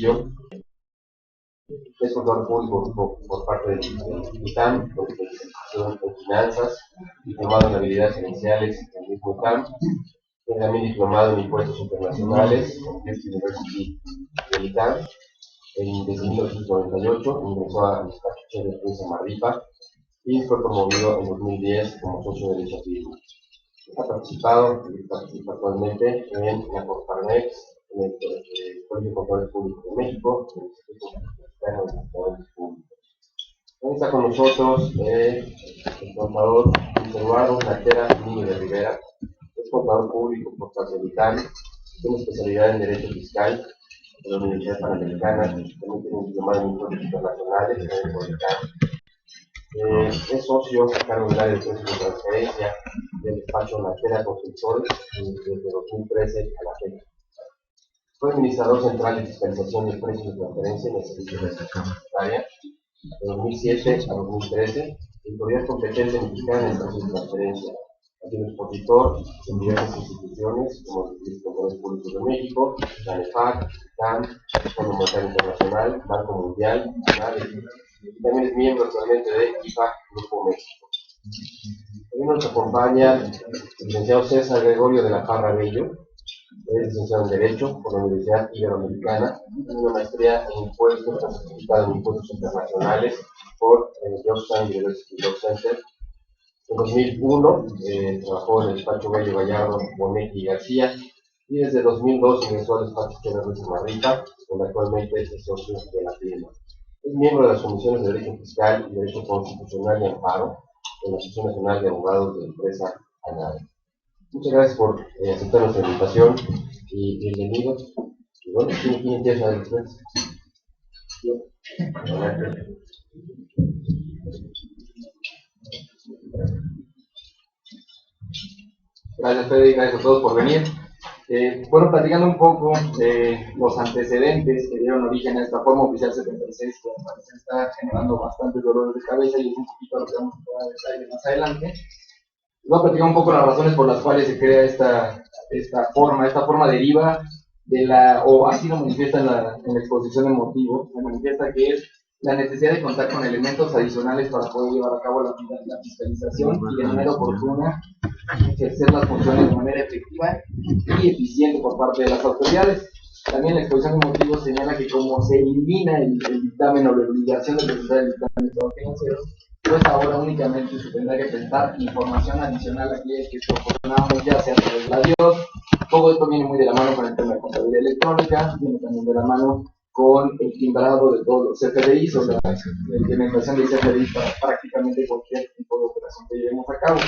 Castillo, es contador público por parte del ITAM, con especialización en finanzas, diplomado en habilidades gerenciales en el mismo ITAM, tiene también diplomado en impuestos internacionales en Fisk University del ITAM. Desde 1998 ingresó al despacho de Prensa Marripa y fue promovido en 2010 como socio de derecho firma. Participa actualmente en la Coparmex, en el Colegio de Contadores Públicos de México, en el Instituto Mexicano de Contadores Públicos. Hoy está con nosotros el contador Luis Eduardo Natera Niño de Rivera, es contador público por parte del ITAM, tiene especialidad en Derecho Fiscal de la Universidad Panamericana, también tiene un diplomado en Impuestos Internacionales en el ITAM. Es socio a cargo del área de precios de transferencia del despacho Natera Consultores desde 2013 a la fecha. Fue administrador central de fiscalización de precios de transferencia en el servicio de secretaria de 2007 a 2013, autoridad competente mexicana en precios de transferencia. Ha sido expositor en diversas instituciones como el Instituto de Contadores Públicos de México, la NEFAC, CAM, Fondo Monetario Internacional, Banco Mundial, y también es miembro actualmente de IFAC Grupo México. También nos acompaña el licenciado César Gregorio de la Parra Bello, es licenciado en Derecho por la Universidad Iberoamericana, tiene una maestría en impuestos, certificado en impuestos internacionales por Georgetown University Law Center. En 2001 trabajó en el despacho Bello Gallardo, Bonetti y García, y desde 2002 ingresó al despacho de Marripa, donde actualmente es socio de la firma. Es miembro de las comisiones de Derecho Fiscal y Derecho Constitucional y Amparo en la Asociación Nacional de Abogados de Empresa ANADE. Muchas gracias por aceptar nuestra invitación y bienvenidos. Y bueno, ¿quién empieza después? Gracias, Fede, gracias a todos por venir. Bueno, platicando un poco de los antecedentes que dieron origen a esta forma oficial 76, que me parece está generando bastantes dolores de cabeza y es un poquito lo que vamos a poder detalle más adelante. Voy a platicar un poco las razones por las cuales se crea esta forma deriva de o ha sido manifiesta en la exposición de motivos, se manifiesta que es la necesidad de contar con elementos adicionales para poder llevar a cabo la fiscalización y de manera oportuna ejercer las funciones de manera efectiva y eficiente por parte de las autoridades. También la exposición de motivos señala que como se elimina el dictamen o la obligación de presentar el dictamen de estados financieros, pues ahora únicamente se tendrá que presentar información adicional a aquella que proporcionamos ya sea a través de la DIOS. Todo esto viene muy de la mano con el tema de contabilidad electrónica, viene también de la mano con el timbrado de todos los CFDIs o la implementación de CFDIs para prácticamente cualquier tipo de operación que llevemos a cabo.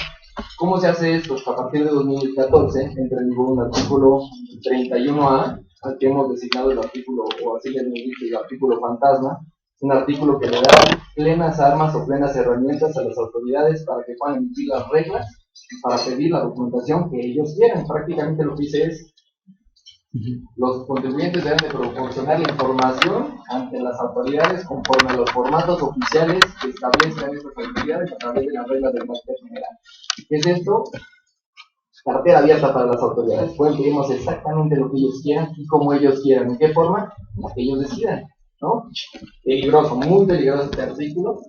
¿Cómo se hace esto? A partir de 2014 entra en vigor un artículo 31A, al que hemos designado el artículo, o así le hemos dicho, el artículo fantasma, un artículo que le da plenas armas o plenas herramientas a las autoridades para que puedan emitir las reglas para pedir la documentación que ellos quieran. Prácticamente lo que dice es los contribuyentes deben de proporcionar la información ante las autoridades conforme a los formatos oficiales que establezcan estas autoridades a través de las reglas del carácter general. ¿Qué es esto? Cartera abierta para las autoridades. Pueden pedirnos exactamente lo que ellos quieran y como ellos quieran. ¿En qué forma? La que ellos decidan, ¿no? Peligroso, muy peligroso este artículo.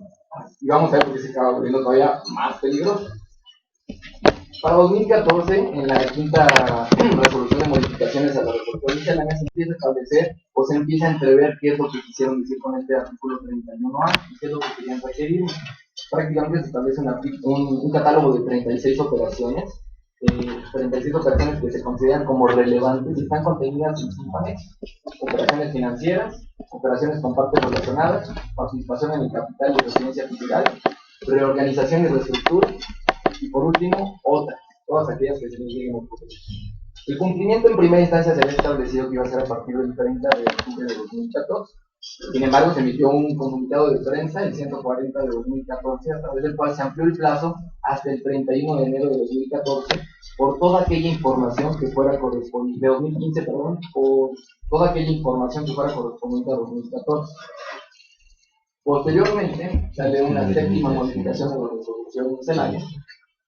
Y vamos a ver por qué se acaba volviendo todavía más peligroso. Para 2014, en la quinta resolución de modificaciones a la resolución miscelánea, se empieza a establecer o se empieza a entrever qué es lo que quisieron decir con este artículo 31A y qué es lo que querían requerir. Prácticamente se establece un catálogo de 36 operaciones, 36 operaciones que se consideran como relevantes y están contenidas en 5 anexos: operaciones financieras, operaciones con partes relacionadas, participación en el capital y residencia fiscal, reorganización y reestructura, y por último, todas aquellas que se nos lleguen a ocurrir. El cumplimiento en primera instancia se había establecido que iba a ser a partir del 30 de octubre de 2014. Sin embargo, se emitió un comunicado de prensa, el 140 de 2014, a través del cual se amplió el plazo hasta el 31 de enero de 2014 por toda aquella información que fuera correspondiente, de 2015, perdón, por toda aquella información que fuera correspondiente a 2014. Posteriormente, sale una séptima modificación de la resolución miscelánea,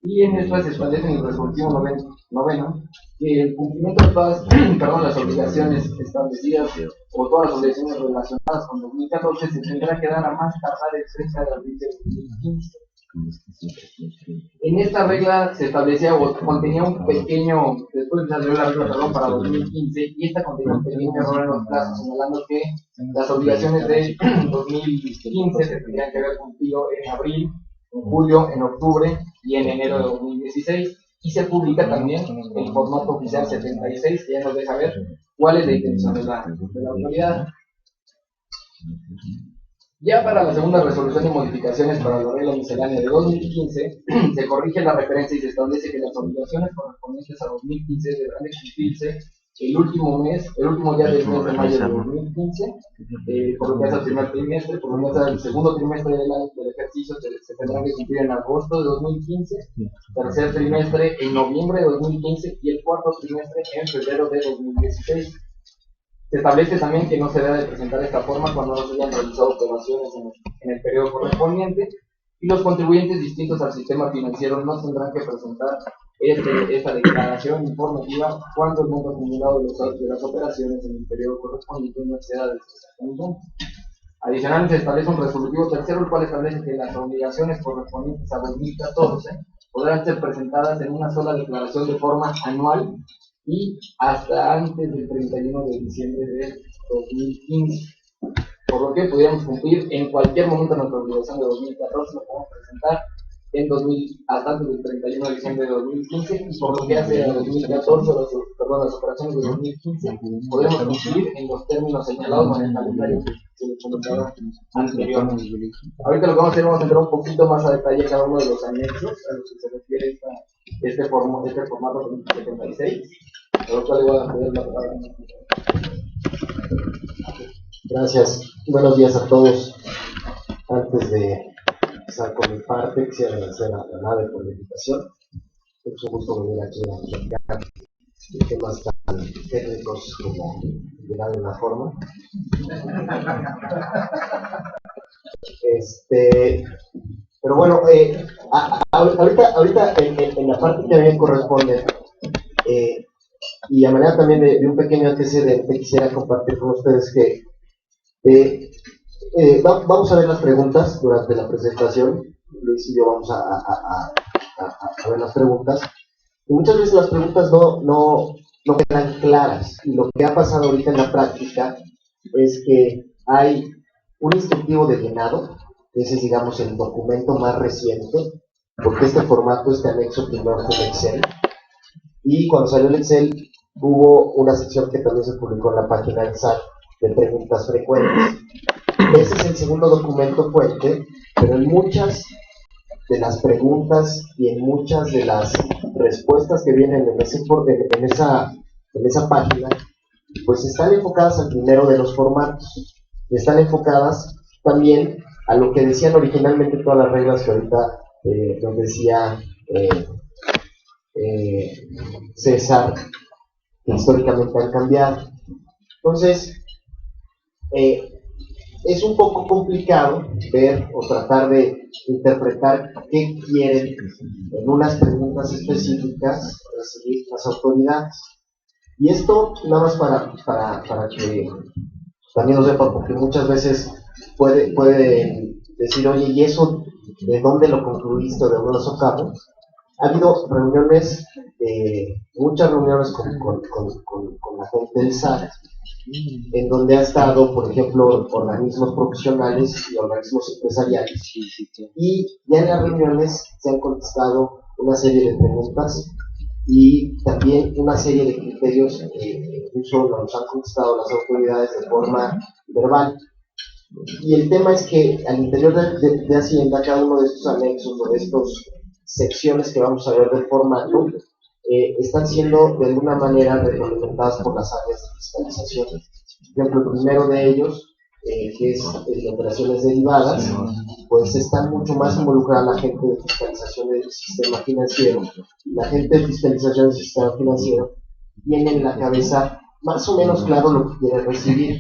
y en estas se establece en el resolutivo noveno que el cumplimiento de todas perdón, las obligaciones establecidas o todas las obligaciones relacionadas con 2014 se tendrá que dar a más tardar el 30 de abril de 2015. En esta regla se establecía o contenía un pequeño, después salió la regla perdón, para 2015, y esta contenía un pequeño error en los plazos, señalando que las obligaciones de 2015 se tendrían que haber cumplido en abril, en julio, en octubre y en enero de 2016, y se publica también el formato oficial 76, que ya nos deja ver cuál es la intención de la autoridad. Ya para la segunda resolución de modificaciones para la regla miscelánea de 2015, se corrige la referencia y se establece que las obligaciones correspondientes a 2015 deberán de cumplirse el último día del mes de mayo de 2015, por lo que hace al primer trimestre, por lo que hace al segundo trimestre del ejercicio se tendrán que cumplir en agosto de 2015, tercer trimestre en noviembre de 2015 y el cuarto trimestre en febrero de 2016. Se establece también que no se debe de presentar esta forma cuando no se hayan realizado operaciones en el periodo correspondiente, y los contribuyentes distintos al sistema financiero no tendrán que presentar esta declaración informativa cuando el monto acumulado de las operaciones en el periodo correspondiente no exceda de 60 millones. Adicionalmente se establece un resolutivo tercero, el cual establece que las obligaciones correspondientes a 2014 podrán ser presentadas en una sola declaración de forma anual y hasta antes del 31 de diciembre de 2015. Por lo que pudiéramos cumplir en cualquier momento nuestra obligación de 2014, lo podemos presentar hasta antes del 31 de diciembre de 2015, y por lo que hace a 2014, las operaciones de 2015, podremos cumplir en los términos señalados en el calendario que les comentaba anteriormente. Ahorita lo que vamos a hacer, vamos a entrar un poquito más a detalle cada uno de los anexos a los que se refiere este formato 76. Por lo cual le voy a dar la palabra. Gracias. Buenos días a todos. Antes de empezar con mi parte, quisiera agradecer a la nave por la invitación. Es un gusto venir aquí a platicar de temas tan técnicos como llegar de una forma. Pero bueno, ahorita en la parte que a mí me corresponde, y a manera también de un pequeño antecedente, quisiera compartir con ustedes que vamos a ver las preguntas durante la presentación. Luis y yo vamos a ver las preguntas, y muchas veces las preguntas no quedan claras, y lo que ha pasado ahorita en la práctica es que hay un instructivo de llenado, que ese es, digamos, el documento más reciente, porque este formato, este anexo primero fue un Excel, y cuando salió el Excel hubo una sección que también se publicó en la página del SAT de preguntas frecuentes. Ese es el segundo documento fuente, pero en muchas de las preguntas y en muchas de las respuestas que vienen en esa página, pues están enfocadas al primero de los formatos, están enfocadas también a lo que decían originalmente todas las reglas que ahorita nos decía César, que históricamente han cambiado. Entonces, es un poco complicado ver o tratar de interpretar qué quieren en unas preguntas específicas recibir las autoridades. Y esto nada más para que también lo sepan, porque muchas veces puede decir, oye, ¿y eso de dónde lo concluiste o de dónde lo sacamos? Ha habido reuniones, muchas reuniones con la gente del SAT, en donde ha estado, por ejemplo, organismos profesionales y organismos empresariales, y ya en las reuniones se han contestado una serie de preguntas y también una serie de criterios que incluso nos han contestado las autoridades de forma verbal. Y el tema es que al interior de Hacienda, cada uno de estos anexos o de estas secciones que vamos a ver del formato, están siendo de alguna manera reglamentadas por las áreas de fiscalización. Por ejemplo, el primero de ellos, que es el de operaciones derivadas, pues está mucho más involucrada la gente de fiscalización del sistema financiero. La gente de fiscalización del sistema financiero tiene en la cabeza más o menos claro lo que quiere recibir,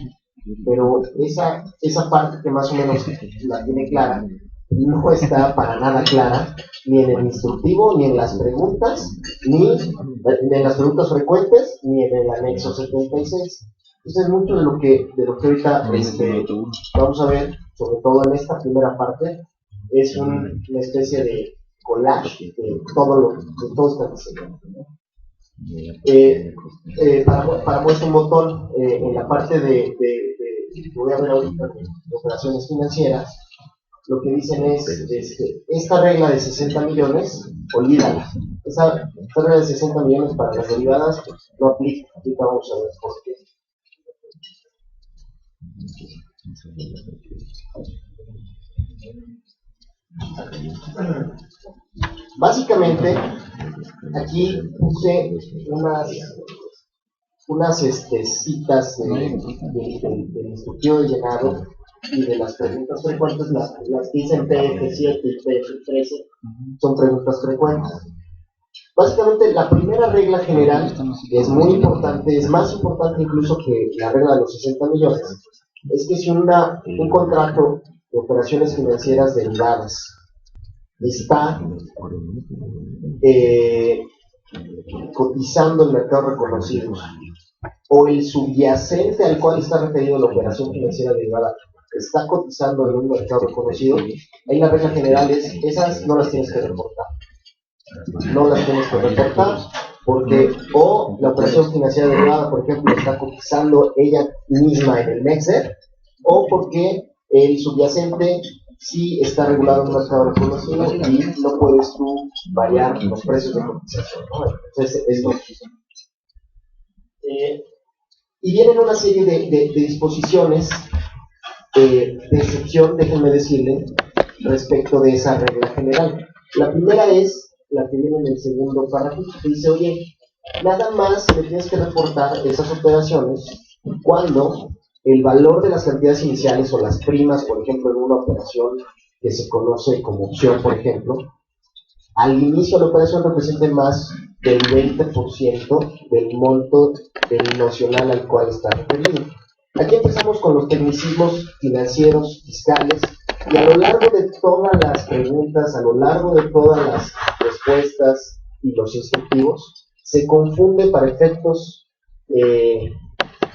pero esa parte que más o menos la tiene clara no está para nada clara, ni en el instructivo, ni en las preguntas, ni en las preguntas frecuentes, ni en el anexo 76. Entonces, mucho de lo que ahorita vamos a ver, sobre todo en esta primera parte, es una especie de collage de todo está diseñado, ¿no? Para muestra un botón, en la parte que voy a ver ahorita de operaciones financieras, lo que dicen es, esta regla de 60 millones, olvídala. Esta regla de 60 millones para las derivadas no aplica. Ahorita vamos a ver por qué. Básicamente, aquí puse unas citas del instructivo de llenado y de las preguntas frecuentes, las que dicen PF7 y PF13 son preguntas frecuentes. Básicamente, la primera regla general, que es muy importante, es más importante incluso que la regla de los 60 millones, es que si un contrato de operaciones financieras derivadas está cotizando el mercado reconocido, o el subyacente al cual está referido la operación financiera derivada está cotizando en un mercado reconocido, ahí la regla general es, esas no las tienes que reportar. No las tienes que reportar porque o la operación financiera derivada, por ejemplo, está cotizando ella misma en el MEXER, o porque el subyacente sí está regulado en un mercado reconocido y no puedes tú variar los precios de cotización, ¿no? Entonces, esto y vienen una serie de disposiciones de excepción, déjenme decirle, respecto de esa regla general. La primera es la que viene en el segundo párrafo, que dice, oye, nada más le tienes que reportar esas operaciones cuando el valor de las cantidades iniciales o las primas, por ejemplo, en una operación que se conoce como opción, por ejemplo, al inicio de la operación represente más del 20% del monto del nocional al cual está referido. Aquí empezamos con los tecnicismos financieros, fiscales, y a lo largo de todas las preguntas, a lo largo de todas las respuestas y los instructivos, se confunde para efectos,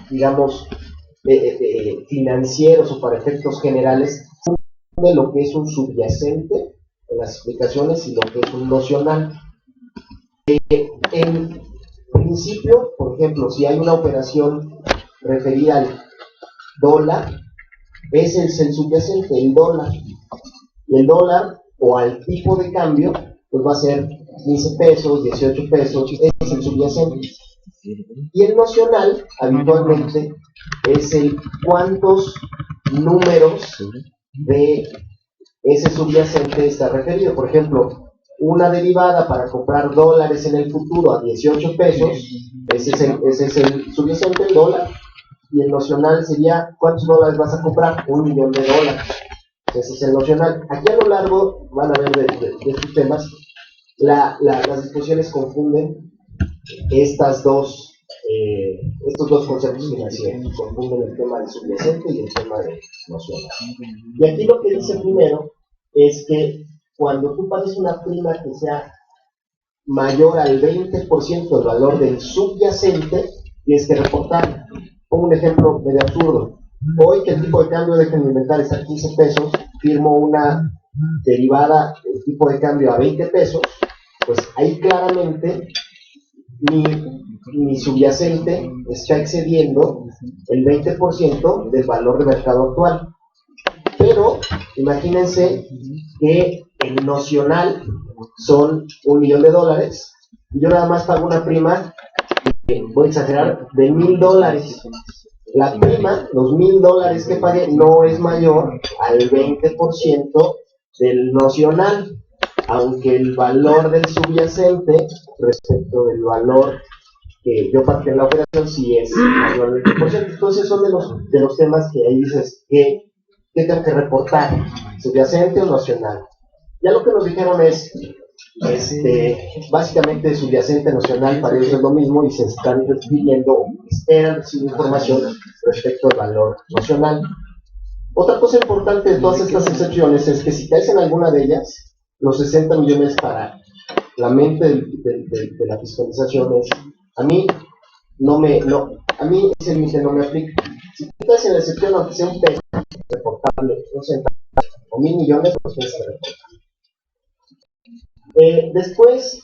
digamos, financieros o para efectos generales, de lo que es un subyacente en las explicaciones y lo que es un nocional. En principio, por ejemplo, si hay una operación referida al dólar, ese es el subyacente, el dólar. Y el dólar, o al tipo de cambio, pues va a ser 15 pesos, 18 pesos, ese es el subyacente. Y el nocional, habitualmente, es el cuántos números de ese subyacente está referido. Por ejemplo, una derivada para comprar dólares en el futuro a 18 pesos, ese es el subyacente, el dólar, y el nocional sería, ¿cuántos dólares vas a comprar? $1.000.000. Ese es el nocional. Aquí a lo largo van a ver de estos temas, las disposiciones confunden estos dos conceptos financieros, confunden el tema de subyacente y el tema de nocional. Y aquí lo que dice primero es que cuando tú pagues una prima que sea mayor al 20% del valor del subyacente, tienes que reportar. Pongo un ejemplo medio absurdo. Hoy que el tipo de cambio, déjenme inventar, está a 15 pesos, firmo una derivada del tipo de cambio a 20 pesos, pues ahí claramente mi subyacente está excediendo el 20% del valor de mercado actual. Pero imagínense que el nocional son $1.000.000 y yo nada más pago una prima, voy a exagerar, de $1.000. La prima, los $1.000 que pagué, no es mayor al 20% del nocional, aunque el valor del subyacente respecto del valor que yo pagué en la operación sí es mayor al 20%. Entonces son de los temas que ahí dices que tengo que reportar, subyacente o nocional. Ya lo que nos dijeron es, básicamente subyacente nocional para ellos es lo mismo y se están refiriendo, esperan recibir información respecto al valor nocional. Otra cosa importante de todas estas excepciones es que si caes en alguna de ellas, los 60 millones para la mente de la fiscalización es, a mí a mí ese límite no me aplica. Si tú caes en la excepción, aunque sea un peso reportable, un centavo o 1.000 millones, pues puedes reportar. Después,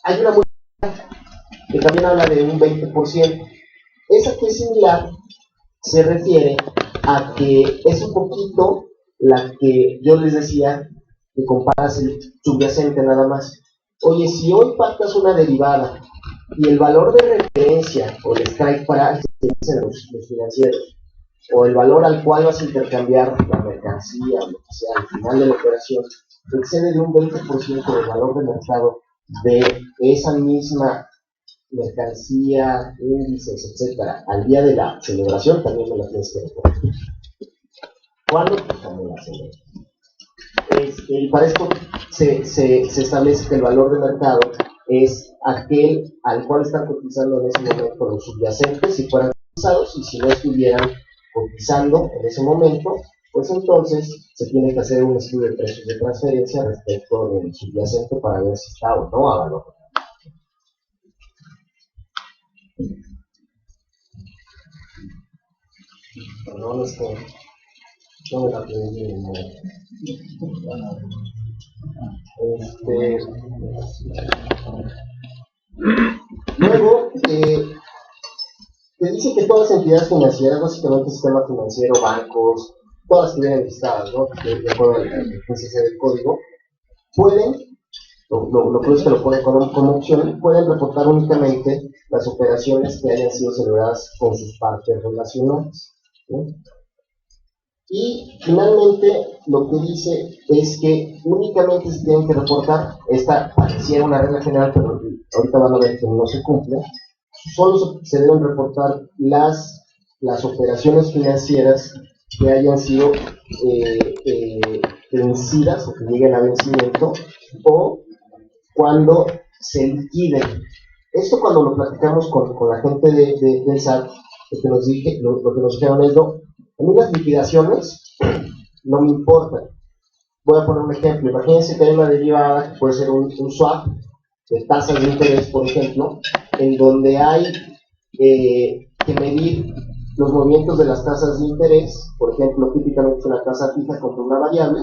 hay una multa que también habla de un 20%. Esa que es similar se refiere a que es un poquito la que yo les decía que comparas el subyacente nada más. Oye, si hoy pactas una derivada y el valor de referencia o el strike price que dicen los financieros, o el valor al cual vas a intercambiar la mercancía o lo que sea al final de la operación, excede de un 20% del valor de mercado de esa misma mercancía, índices, etcétera, al día de la celebración, también me la tienes que reportar. ¿Cuándo? Pues también la celebración. Y para esto se establece que el valor de mercado es aquel al cual están cotizando en ese momento los subyacentes, si fueran cotizados, y si no estuvieran cotizando en ese momento, pues entonces se tiene que hacer un estudio de precios de transferencia respecto del subyacente para ver si está o no a valor. Perdón, es que no me la aprendí de nuevo. Luego, te dice que todas las entidades financieras, básicamente el sistema financiero, bancos, todas las que vienen listadas, ¿no? De acuerdo al del código, pueden, lo que es que lo pone como opción, pueden reportar únicamente las operaciones que hayan sido celebradas con sus partes relacionadas, ¿no? Y finalmente lo que dice es que únicamente se tienen que reportar, esta pareciera una regla general, pero ahorita van a ver que no se cumple, solo se deben reportar las operaciones financieras que hayan sido vencidas o que lleguen a vencimiento, o cuando se liquiden. Esto cuando lo platicamos con la gente del SAT, lo que nos dijeron es, no, a mí las liquidaciones no me importan. Voy a poner un ejemplo. Imagínense que hay una derivada que puede ser un swap de tasas de interés, por ejemplo, en donde hay que medir los movimientos de las tasas de interés. Por ejemplo, típicamente es una tasa fija contra una variable,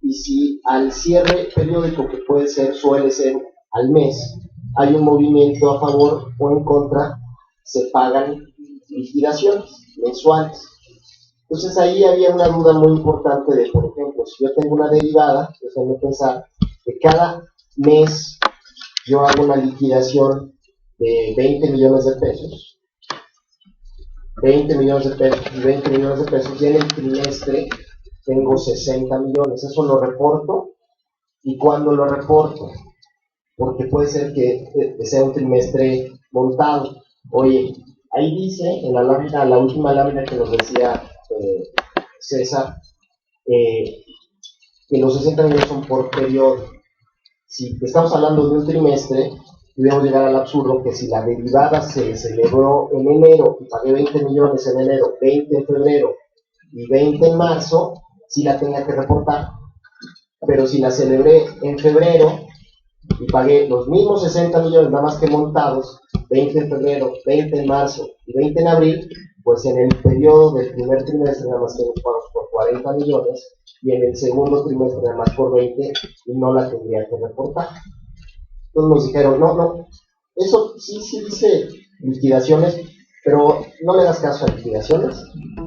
y si al cierre periódico, que suele ser al mes, hay un movimiento a favor o en contra, se pagan liquidaciones mensuales. Entonces ahí había una duda muy importante de, por ejemplo, si yo tengo una derivada, déjenme pensar que cada mes yo hago una liquidación de 20 millones de pesos, 20 millones de pesos y 20 millones de pesos, y en el trimestre tengo 60 millones. Eso lo reporto. ¿Y cuándo lo reporto? Porque puede ser que sea un trimestre montado. Oye, ahí dice en la lámina, la última lámina que nos decía César, que los 60 millones son por periodo. Si estamos hablando de un trimestre, debemos llegar al absurdo que si la derivada se celebró en enero y pagué 20 millones en enero, 20 en febrero y 20 en marzo, sí la tenga que reportar. Pero si la celebré en febrero y pagué los mismos 60 millones, nada más que montados, 20 en febrero, 20 en marzo y 20 en abril, pues en el periodo del primer trimestre nada más tengo pagos por 40 millones, y en el segundo trimestre nada más por 20, y no la tendría que reportar. Entonces nos dijeron, no, eso sí dice liquidaciones, pero no le hagas caso a liquidaciones,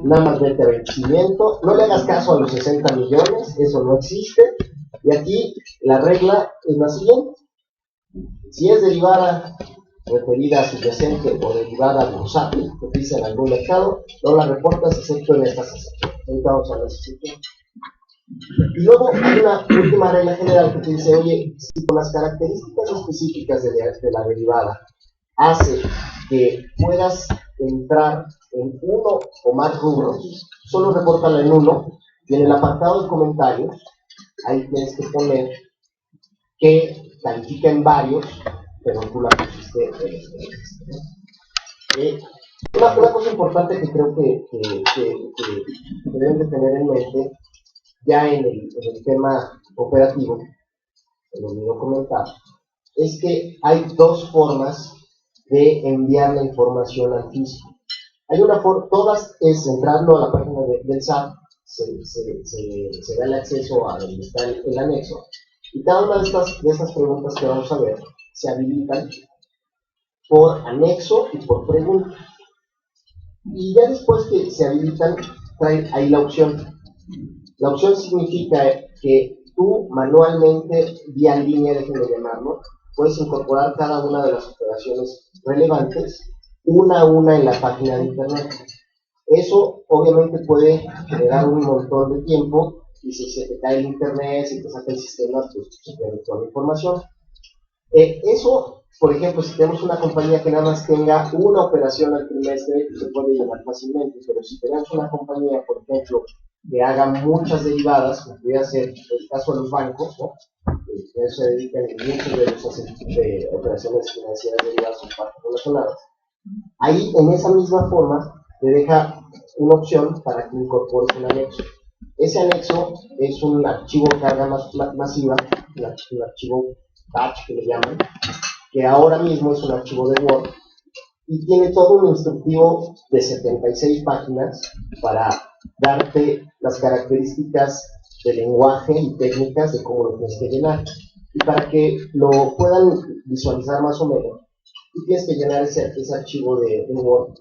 nada más vete a vencimiento, no le hagas caso a los 60 millones, eso no existe. Y aquí la regla es la siguiente: si es derivada referida a subyacente o derivada bursátil, que dice en algún mercado, no la reportas excepto en estas excepciones. Ahorita vamos a ver esa excepción. Y luego hay una última regla general que te dice, oye, si con las características específicas de la derivada hace que puedas entrar en uno o más rubros, solo repórtala en uno, y en el apartado de comentarios ahí tienes que poner que califica en varios, pero tú la pusiste en este. Una cosa importante que creo que deben de tener en mente, ya en el tema operativo, que lo olvidó comentar, es que hay dos formas de enviar la información al fisco. Hay una forma, todas es entrando a la página del SAT, se da el acceso a donde está el anexo, y cada una de estas preguntas que vamos a ver se habilitan por anexo y por pregunta. Y ya después que se habilitan, trae ahí la opción. La opción significa que tú manualmente, vía línea, déjenme llamarlo, puedes incorporar cada una de las operaciones relevantes, una a una en la página de internet. Eso obviamente puede generar un montón de tiempo, y si se te cae el internet, si te saca el sistema, pues se pierde toda la información. Eso, por ejemplo, si tenemos una compañía que nada más tenga una operación al trimestre, se puede llevar fácilmente, pero si tenemos una compañía, por ejemplo, que haga muchas derivadas, como pudiera ser el caso de los bancos, ¿no? Que eso se dedican muchos de ellos a hacer de operaciones financieras derivadas o partes relacionadas. Ahí, en esa misma forma, te deja una opción para que incorpores un anexo. Ese anexo es un archivo de carga masiva, un archivo batch que le llaman, que ahora mismo es un archivo de Word, y tiene todo un instructivo de 76 páginas para darte las características de lenguaje y técnicas de cómo lo tienes que llenar. Y para que lo puedan visualizar más o menos, tú tienes que llenar ese archivo de Word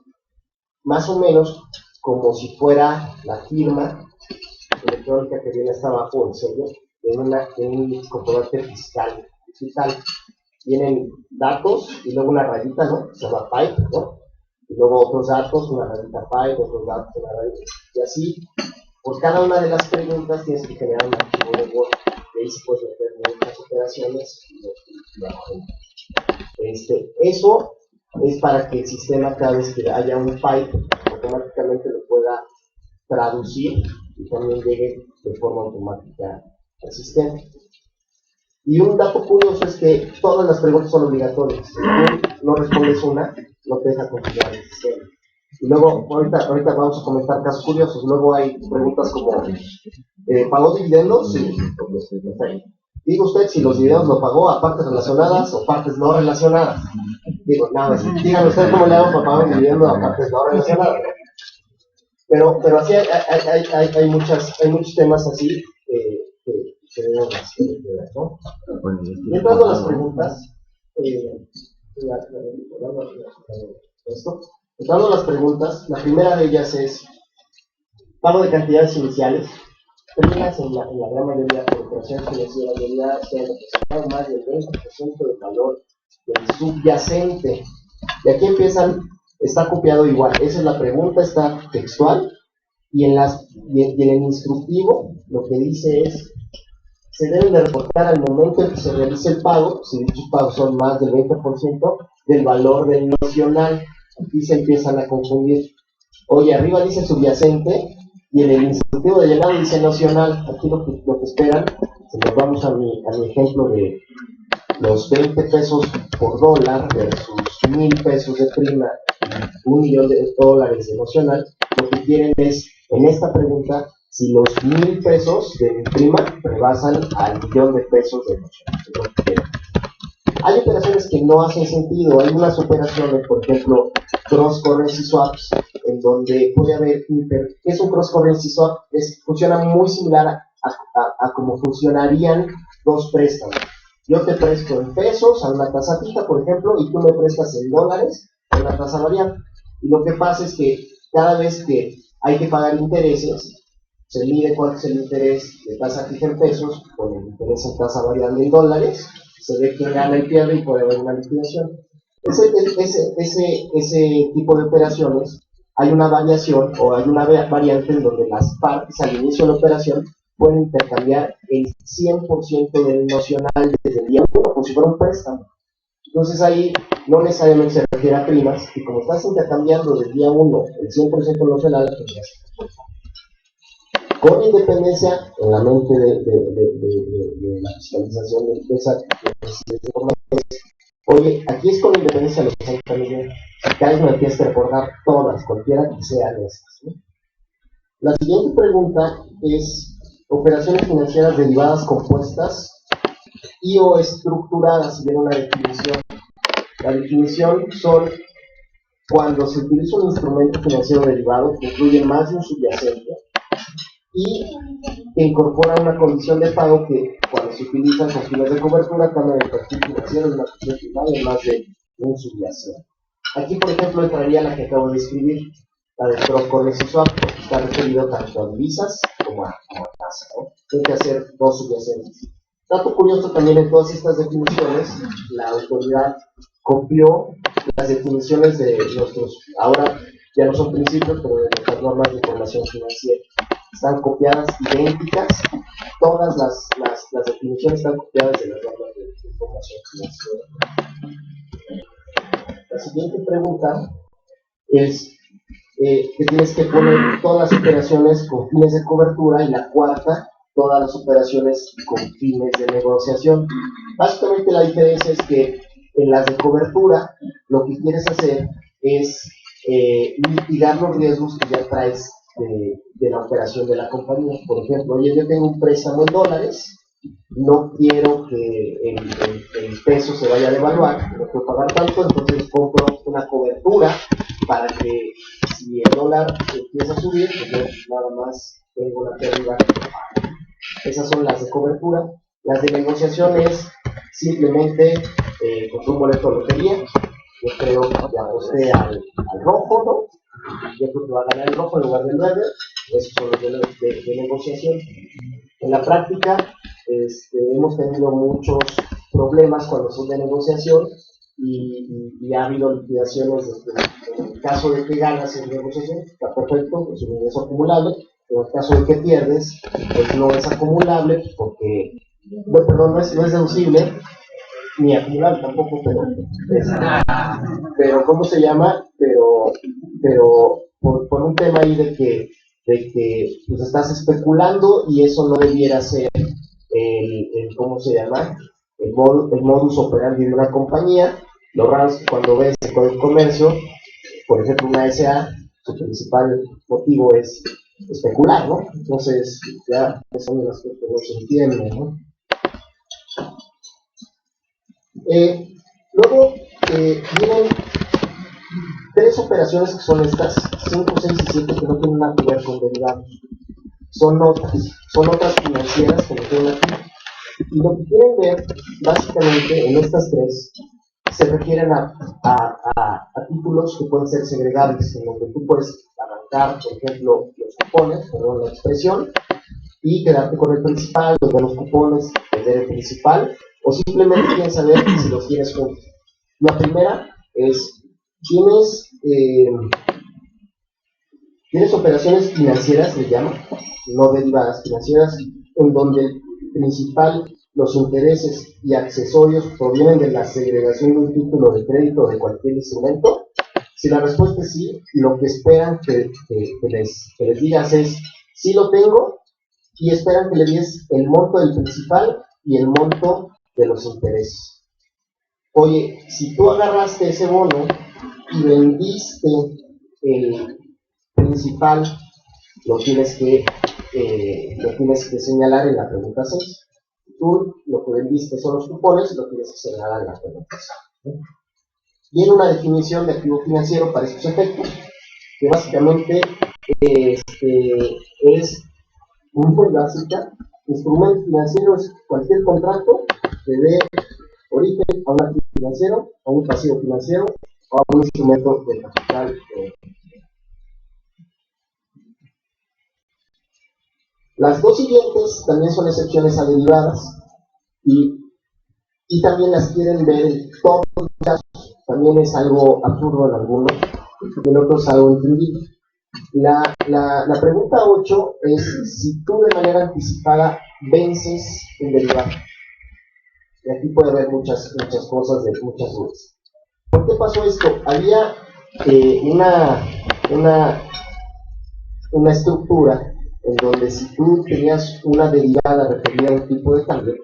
más o menos como si fuera la firma electrónica que viene hasta abajo, el sello, de un comprobante fiscal digital. Tienen datos y luego una rayita, ¿no? Se llama pipe, ¿no? Y luego otros datos, una rayita pipe, otros datos, una rayita. Y así, por cada una de las preguntas tienes que generar un archivo de Word. De ahí se puede meter muchas operaciones eso es para que el sistema, cada vez que haya un pipe, automáticamente lo pueda traducir y también llegue de forma automática al sistema. Y un dato curioso es que todas las preguntas son obligatorias. Si tú no respondes una, no te deja continuar el sistema. Y luego, ahorita vamos a comentar casos curiosos. Luego hay preguntas como, ¿pagó dividendos? Sí. Diga usted si los dividendos lo pagó a partes relacionadas o partes no relacionadas. Digo, nada, díganme usted cómo le hago para pagar un dividendo a partes no relacionadas. Pero así hay muchos temas así que debemos ver, ¿no? Y entrando a las preguntas, entrando a las preguntas, la primera de ellas es pago de cantidades iniciales. Primas en la gran mayoría de operaciones financieras debería ser representado más del 20% del valor del subyacente. Y aquí está copiado igual. Esa es la pregunta, está textual. Y en el instructivo lo que dice es, se deben de reportar al momento en que se realice el pago, si dichos pagos son más del 20% del valor del nocional. Aquí se empiezan a confundir. Oye, arriba dice subyacente y en el instructivo de llenado dice nocional. Aquí lo que esperan, si nos vamos a mi ejemplo de los 20 pesos por dólar versus 1000 pesos de prima y $1.000.000 de nocional, lo que quieren es, en esta pregunta, si los 1000 pesos de prima rebasan al $1.000.000 de nocional. Hay operaciones que no hacen sentido. Hay unas operaciones, por ejemplo, cross currency swaps, en donde puede haber ¿qué es un cross currency swap? Funciona muy similar a cómo funcionarían dos préstamos. Yo te presto en pesos a una tasa fija, por ejemplo, y tú me prestas en dólares a una tasa variable. Y lo que pasa es que cada vez que hay que pagar intereses, se mide cuánto es el interés de tasa fija en pesos con el interés en tasa variable en dólares, se ve quién gana y pierde y puede haber una liquidación. Ese tipo de operaciones, hay una variación o hay una variante en donde las partes al inicio de la operación pueden intercambiar el 100% del nocional desde el día 1, como si fuera un préstamo. Entonces ahí no necesariamente se refiere a primas, y como estás intercambiando del día 1 el 100% nocional, pues con independencia en la mente de la fiscalización de esa información. Oye, aquí es con independencia de los que están también. cada vez me tienes que recordar todas, cualquiera que sean esas, ¿no? La siguiente pregunta es: operaciones financieras derivadas compuestas y o estructuradas. Viene una definición. La definición son cuando se utiliza un instrumento financiero derivado que incluye más de un subyacente y que incorpora una condición de pago que, cuando se utilizan con fines de cobertura, cambia el perfil financiero de una condición final en más de un subyacente. Aquí, por ejemplo, entraría la que acabo de escribir, la de cross currency swap, porque está referido tanto a divisas como a tasa, ¿no? Tiene que hacer dos subyacentes. Dato curioso también, en todas estas definiciones, la autoridad copió las definiciones de nuestros, ahora ya no son principios, pero de nuestras normas de información financiera. Están copiadas idénticas, todas las definiciones están copiadas de las normas de información financiera. La siguiente pregunta es que tienes que poner todas las operaciones con fines de cobertura, y la cuarta, todas las operaciones con fines de negociación. Básicamente la diferencia es que en las de cobertura lo que quieres hacer es mitigar los riesgos que ya traes de la operación de la compañía. Por ejemplo, oye, yo tengo un préstamo en dólares, no quiero que el peso se vaya a devaluar, no puedo pagar tanto, entonces compro una cobertura para que si el dólar empieza a subir, pues yo nada más tengo una pérdida. Esas son las de cobertura. Las de negociación es simplemente con un boleto de lotería. Yo creo que aposté al rojo, ¿no? Yo creo que va a ganar el rojo en lugar del verde. Esos son los de negociación. En la práctica, hemos tenido muchos problemas cuando son de negociación y ha habido liquidaciones. En el caso de que ganas en negociación, está perfecto, es un ingreso acumulable. En el caso de que pierdes, pues no es acumulable porque, bueno, perdón, no es deducible, ni acumulable tampoco, pero ¿cómo se llama? Pero por un tema ahí de que pues estás especulando, y eso no debiera ser ¿cómo se llama? El modus operandi de una compañía. Lo raro es que cuando ves el Código de Comercio, por ejemplo, una SA, su principal motivo es especular, ¿no? Entonces, ya son de las cosas que no se entienden, ¿no? Luego vienen tres operaciones que son estas, 5, 6 y 7, que no tienen nada que ver con derivados. Son notas financieras que nos tienen aquí. Y lo que quieren ver, básicamente, en estas tres, se refieren a títulos que pueden ser segregables, en donde tú puedes arrancar, por ejemplo, los cupones, perdón la expresión, y quedarte con el principal, los de los cupones, vender el principal, o simplemente quieren saber si los tienes juntos. La primera es, tienes operaciones financieras, le llaman, no derivadas financieras, en donde el principal, los intereses y accesorios provienen de la segregación de un título de crédito o de cualquier instrumento. Si la respuesta es sí, lo que esperan que les digas es, sí lo tengo, y esperan que le des el monto del principal y el monto de los intereses. Oye, si tú agarraste ese bono y vendiste el principal, lo tienes que señalar en la pregunta 6. Tú lo que vendiste son los cupones, lo tienes que señalar en la pregunta 6. Viene una definición de activo financiero para estos efectos, que básicamente es muy básica. Instrumento financiero es cualquier contrato que dé origen a un activo financiero, a un pasivo financiero o a un instrumento de capital. Las dos siguientes también son excepciones a derivadas y también las quieren ver en todos los casos. También es algo absurdo en algunos, en otros algo entendido. La pregunta 8 es si tú de manera anticipada vences un derivado. Y aquí puede haber muchas cosas, de muchas dudas. ¿Por qué pasó esto? Había una estructura en donde si tú tenías una derivada referida a un tipo de cambio,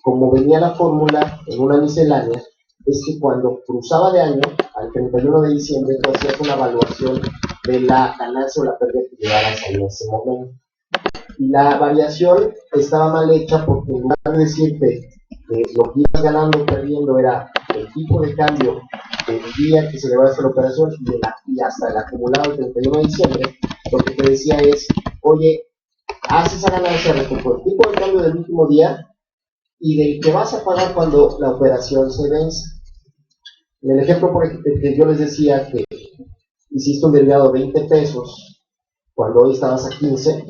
como venía la fórmula en una miscelánea, es que cuando cruzaba de año, al 31 de diciembre tú hacías una evaluación de la ganancia o la pérdida que llevaras en ese momento. Y la variación estaba mal hecha porque en lugar de decirte lo que ibas ganando o perdiendo era el tipo de cambio del día que se llevaba esta operación y hasta el acumulado del 31 de diciembre, lo que te decía es, oye, haz esa ganancia respecto al tipo de cambio del último día y del que vas a pagar cuando la operación se vence. En el ejemplo por ejemplo, que yo les decía que hiciste un derivado de 20 pesos cuando hoy estabas a 15,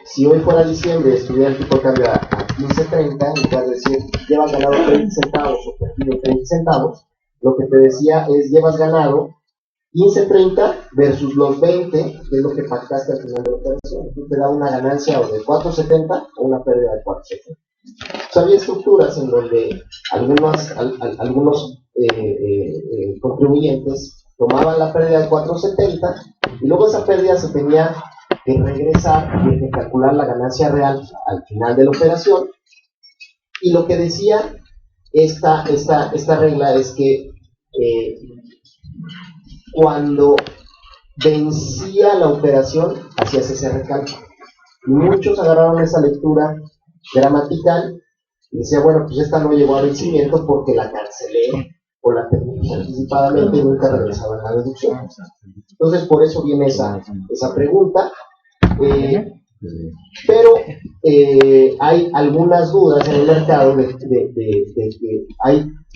si hoy fuera diciembre y estuviera el tipo de cambio a 15.30, en lugar de decir llevas ganado 30 centavos o perdido 30 centavos, lo que te decía es llevas ganado 15.30 versus los 20, que es lo que pactaste al final de la operación. Tú te da una ganancia o de 4.70 o una pérdida de 4.70. O sea, había estructuras en donde algunos contribuyentes tomaban la pérdida de 4.70 y luego esa pérdida se tenía que regresar y de calcular la ganancia real al final de la operación. Y lo que decía esta regla es que cuando vencía la operación hacías ese recálculo. Y muchos agarraron esa lectura gramatical y decían, bueno, pues esta no llegó a vencimiento porque la cancelé o la terminé anticipadamente y nunca regresaba la deducción. Entonces, por eso viene esa pregunta. Pero hay algunas dudas en el mercado de que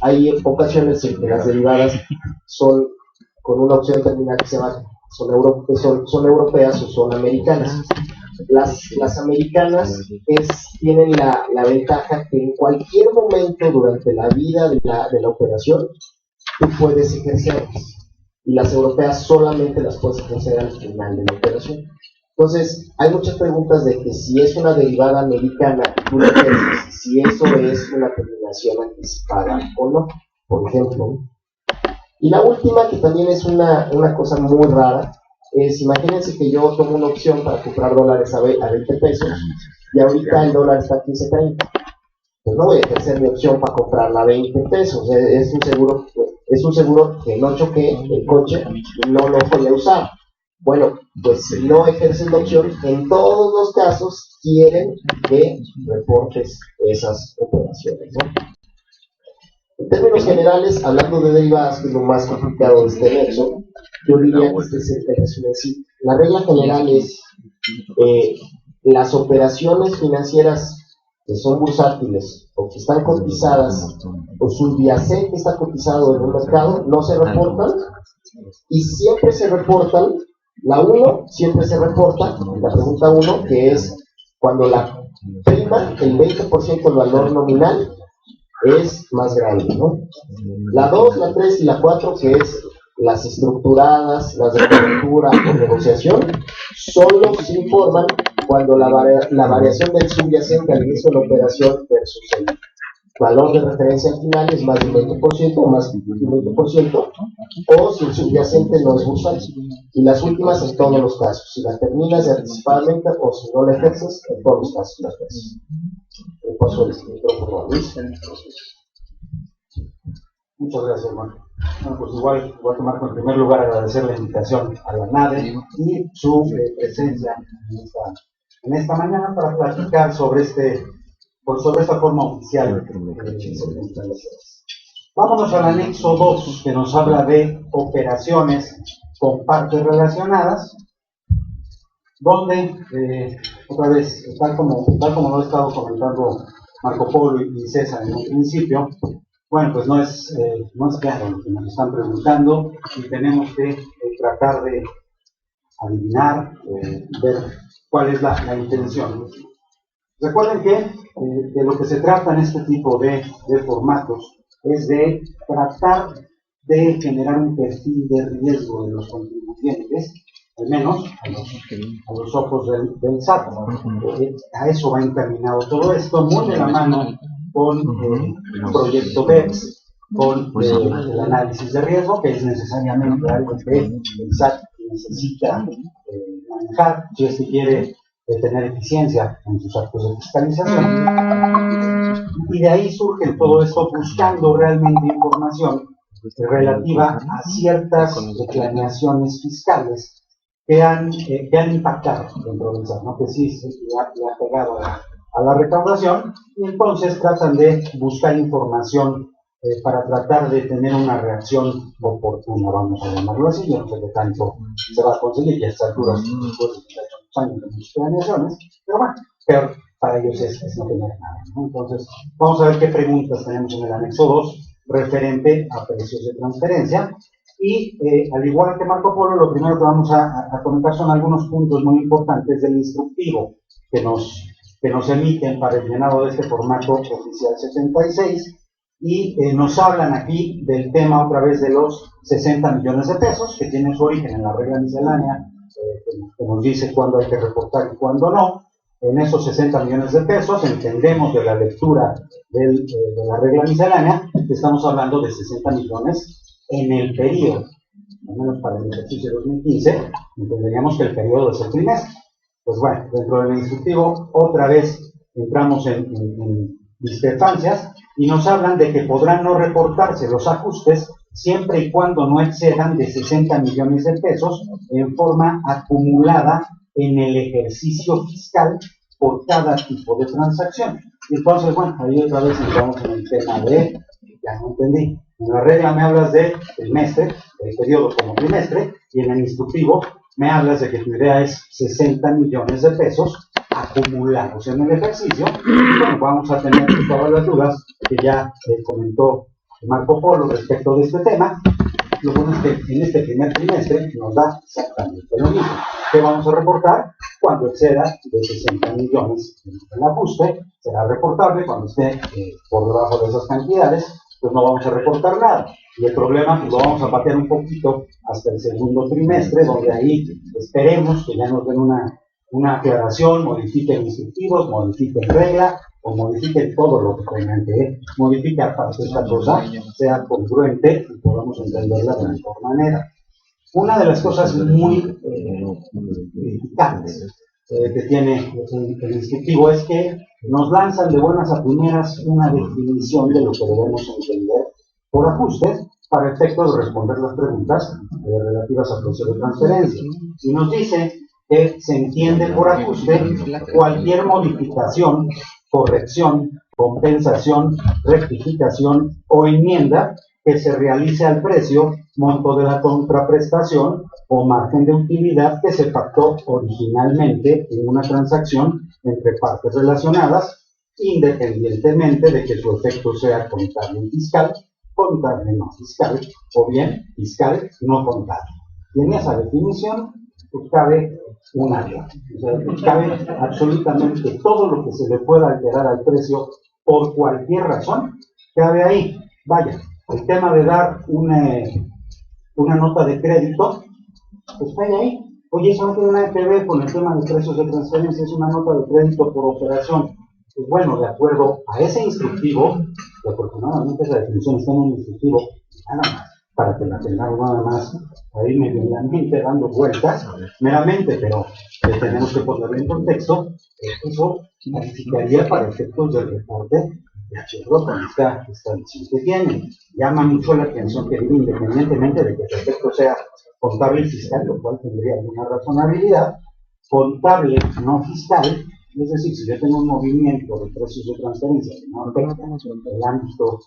hay ocasiones en que las derivadas son con una opción determinada que se llama son europeas o son americanas. Las americanas tienen la ventaja que en cualquier momento durante la vida de la operación tú puedes ejercerlas, y las europeas solamente las puedes ejercer al final de la operación. Entonces, hay muchas preguntas de que si es una derivada americana, tú lo ejerces, si eso es una terminación anticipada o no, por ejemplo. Y la última, que también es una cosa muy rara, es, imagínense que yo tomo una opción para comprar dólares a 20 pesos, y ahorita el dólar está a 15.30. Pues no voy a ejercer mi opción para comprarla a 20 pesos, es un seguro que no choqué el coche, no lo voy a usar. Bueno, pues si no ejerces la opción, en todos los casos quieren que reportes esas operaciones, ¿no? En términos generales, hablando de derivadas, que es lo más complicado de este nexo, yo diría que este es el resumen. Sí, la regla general es las operaciones financieras que son bursátiles o que están cotizadas o subyacente está cotizado en un mercado, no se reportan, y siempre se reportan. La 1 siempre se reporta, la pregunta 1, que es cuando la prima, el 20% del valor nominal, es más grande, ¿no? La 2, la 3 y la 4, que es las estructuradas, las de cobertura o negociación, solo se informan cuando la variación del subyacente al inicio de la operación versus el valor de referencia al final es más del 20% o más del 20%, o si el subyacente no es bursátil. Y las últimas en todos los casos, si la terminas anticipadamente o si no la ejerces, en todos los casos las ejerces. El paso del micrófono a Luis. Muchas gracias, Juan. Bueno, pues igual voy a tomar en primer lugar agradecer la invitación a la NADE y su presencia en esta mañana para platicar sobre esta forma oficial. Vámonos al anexo 2, que nos habla de operaciones con partes relacionadas, donde, otra vez, tal como lo he estado comentando Marco Polo y César en un principio, bueno, pues no es claro lo que nos están preguntando y tenemos que tratar de adivinar, ver cuál es la intención. Recuerden que de lo que se trata en este tipo de formatos es de tratar de generar un perfil de riesgo de los contribuyentes, al menos a los ojos del SAT. A eso va encaminado todo esto, muy de la mano con el proyecto BEPS, con el análisis de riesgo, que es necesariamente algo que el SAT necesita manejar si es que quiere tener eficiencia en sus actos de fiscalización. Y de ahí surge todo esto buscando realmente información relativa a ciertas planeaciones fiscales que han impactado dentro del SAT, ¿no? Que sí le ha pegado a la recaudación, y entonces tratan de buscar información para tratar de tener una reacción oportuna, vamos a llamarlo así. Yo no sé qué tanto se va a conseguir, y a estas alturas, después de años de muchas planeaciones, pero bueno, pero para ellos es no tener nada, ¿no? Entonces, vamos a ver qué preguntas tenemos en el anexo 2 referente a precios de transferencia. Y al igual que Marco Polo, lo primero que vamos a comentar son algunos puntos muy importantes del instructivo que nos emiten para el llenado de este formato oficial 76, y nos hablan aquí del tema otra vez de los 60 millones de pesos, que tiene su origen en la regla miscelánea, que nos dice cuándo hay que reportar y cuándo no. En esos 60 millones de pesos, entendemos de la lectura de la regla miscelánea que estamos hablando de 60 millones en el periodo, al menos para el ejercicio 2015, entenderíamos que el periodo es el trimestre. Pues bueno, dentro del instructivo otra vez entramos en discrepancias, y nos hablan de que podrán no reportarse los ajustes siempre y cuando no excedan de 60 millones de pesos en forma acumulada en el ejercicio fiscal por cada tipo de transacción. Entonces, bueno, ahí otra vez entramos en el tema de, ya no entendí, en la regla me hablas de trimestre, el periodo como trimestre, y en el instructivo me hablas de que tu idea es 60 millones de pesos acumulados en el ejercicio. Y bueno, vamos a tener todas las dudas que ya comentó Marco Polo respecto de este tema. Lo bueno es que en este primer trimestre nos da exactamente lo mismo. ¿Qué vamos a reportar? Cuando exceda de 60 millones el ajuste, será reportable. Cuando esté por debajo de esas cantidades, pues no vamos a reportar nada. Y el problema pues, lo vamos a patear un poquito hasta el segundo trimestre, donde ahí esperemos que ya nos den una aclaración, modifiquen instructivos, modifiquen regla, o modifiquen todo lo que tengan que modificar para que esta cosa sea congruente y podamos entenderla de la mejor manera. Una de las cosas muy criticables que tiene el instructivo es que nos lanzan de buenas a primeras una definición de lo que debemos entender por ajuste para efectos de responder las preguntas relativas al proceso de transferencia. Y nos dice que se entiende por ajuste cualquier modificación, corrección, compensación, rectificación o enmienda que se realice al precio, monto de la contraprestación o margen de utilidad que se pactó originalmente en una transacción entre partes relacionadas, independientemente de que su efecto sea contable y fiscal, contable no fiscal, o bien fiscal no contable. Y en esa definición pues cabe un área, o sea, pues cabe absolutamente todo lo que se le pueda alterar al precio por cualquier razón, cabe ahí. Vaya, el tema de dar una nota de crédito, pues cae ahí. Oye, eso no tiene nada que ver con el tema de precios de transferencia, es una nota de crédito por operación. Pues bueno, de acuerdo a ese instructivo, que afortunadamente esa definición está en un instructivo, nada más, para que la tengamos nada más ahí medio en la mente dando vueltas, meramente, pero tenemos que ponerlo en contexto. Eso significaría para efectos del reporte de acuerdo con esta visión que tienen. Llama mucho la atención que diga, independientemente de que el efecto sea contable y fiscal, lo cual tendría alguna razonabilidad, contable no fiscal. Es decir, si yo tengo un movimiento de precios de transferencia que no afecta el ámbito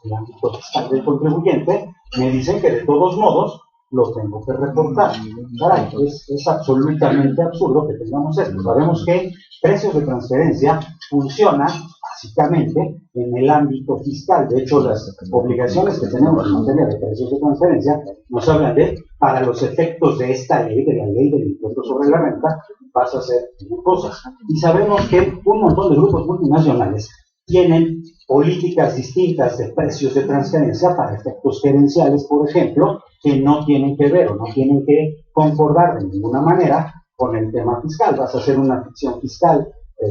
fiscal del contribuyente, me dicen que de todos modos lo tengo que reportar. Caray, es absolutamente absurdo que tengamos esto. Sabemos que precios de transferencia funciona básicamente en el ámbito fiscal. De hecho, las obligaciones que tenemos en materia de precios de transferencia nos hablan de, para los efectos de esta ley, de la ley del impuesto sobre la renta, vas a hacer cosas. Y sabemos que un montón de grupos multinacionales tienen políticas distintas de precios de transferencia para efectos gerenciales, por ejemplo, que no tienen que ver o no tienen que concordar de ninguna manera con el tema fiscal. Vas a hacer una ficción fiscal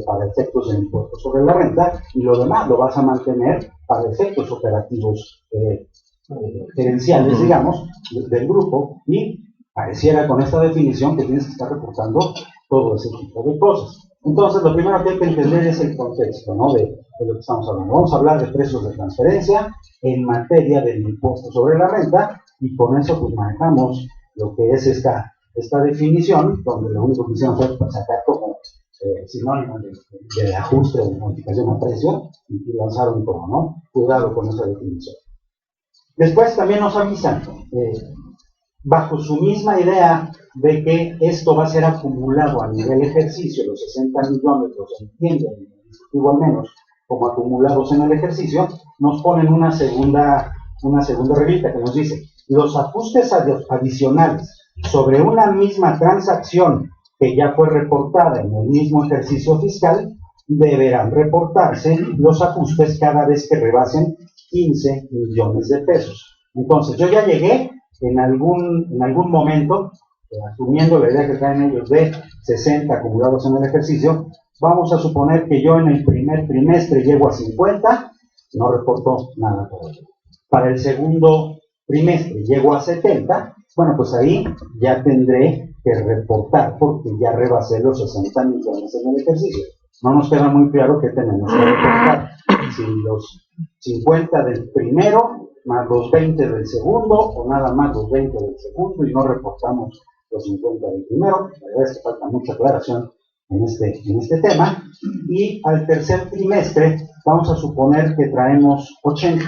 para efectos del impuesto sobre la renta, y lo demás lo vas a mantener para efectos operativos gerenciales, digamos, del grupo, y pareciera con esta definición que tienes que estar reportando todo ese tipo de cosas. Entonces, lo primero que hay que entender es el contexto, ¿no? de lo que estamos hablando. Vamos a hablar de precios de transferencia en materia del impuesto sobre la renta, y con eso pues manejamos lo que es esta definición, donde lo único que hicieron fue sacar como sinónimo de ajuste o modificación a precio, y lanzaron todo, ¿no? Cuidado con esa definición. Después también nos avisan, bajo su misma idea de que esto va a ser acumulado a nivel ejercicio, los 60 millones los entienden, al menos, como acumulados en el ejercicio, nos ponen una segunda reglita que nos dice: los ajustes adicionales sobre una misma transacción que ya fue reportada en el mismo ejercicio fiscal, deberán reportarse los ajustes cada vez que rebasen 15 millones de pesos. Entonces, yo ya llegué en algún momento, asumiendo la idea que traen ellos de 60 acumulados en el ejercicio, vamos a suponer que yo en el primer trimestre llego a 50, no reporto nada por ello. Para el segundo trimestre llego a 70, bueno, pues ahí ya tendré que reportar porque ya rebasé los 60 millones en el ejercicio. No nos queda muy claro qué tenemos que reportar. Si los 50 del primero, más los 20 del segundo, o nada más los 20 del segundo, y no reportamos los 50 del primero. La verdad es que falta mucha aclaración en este tema. Y al tercer trimestre vamos a suponer que traemos 80.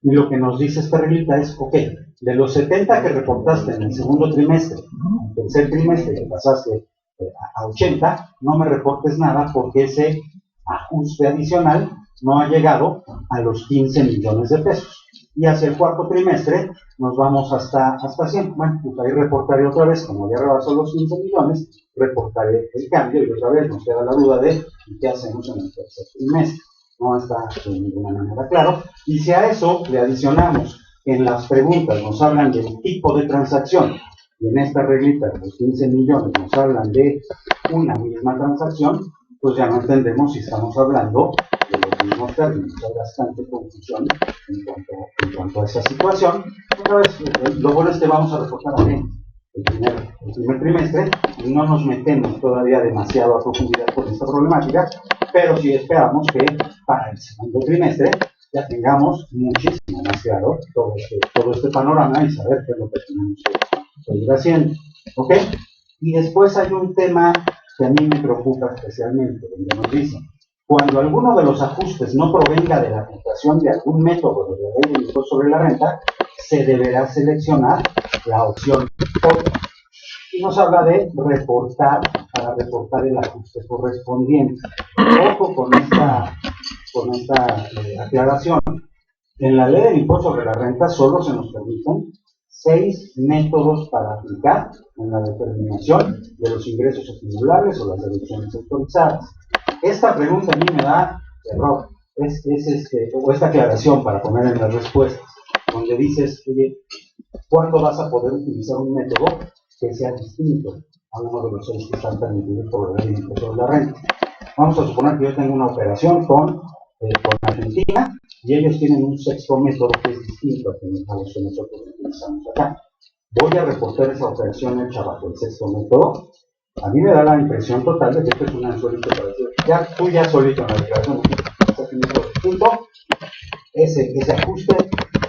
Y lo que nos dice esta reglita es, ok, de los 70 que reportaste en el segundo trimestre, en el tercer trimestre que pasaste a 80, no me reportes nada porque ese ajuste adicional no ha llegado a los 15 millones de pesos. Y hacia el cuarto trimestre nos vamos hasta 100. Bueno, pues ahí reportaré otra vez, como ya rebasó los 15 millones, reportaré el cambio y otra vez nos queda la duda de qué hacemos en el tercer trimestre. No está de ninguna manera claro. Y si a eso le adicionamos que en las preguntas nos hablan del tipo de transacción, y en esta reglita de los 15 millones nos hablan de una misma transacción, pues ya no entendemos si estamos hablando de los mismos términos. Hay bastante confusión en cuanto a esa situación. Otra vez, lo bueno es que vamos a reportar aquí el primer trimestre y no nos metemos todavía demasiado a profundidad con esta problemática, pero sí esperamos que para el segundo trimestre ya tengamos muchísimo más claro todo este panorama y saber qué es lo que tenemos que ir haciendo. ¿Ok? Y después hay un tema que a mí me preocupa especialmente, donde nos dicen: cuando alguno de los ajustes no provenga de la aplicación de algún método de la ley del impuesto sobre la renta, se deberá seleccionar la opción otro. Y nos habla de reportar, para reportar el ajuste correspondiente. Ojo con esta aclaración. En la ley del impuesto sobre la renta solo se nos permiten 6 métodos para aplicar en la determinación de los ingresos acumulables o las deducciones autorizadas. Esta pregunta a mí me da error, o esta aclaración para poner en las respuestas, donde dices, oye, ¿cuándo vas a poder utilizar un método que sea distinto a uno de los 6 que están permitidos por la ley de impuesto sobre la renta? Vamos a suponer que yo tengo una operación con Argentina y ellos tienen un sexto método que es distinto a los que nosotros utilizamos acá. Voy a reportar esa operación hecha bajo el sexto método. A mí me da la impresión total de que esto es un anzuelito para decir, tú ya solito en la declaración ese método distinto, ese ajuste,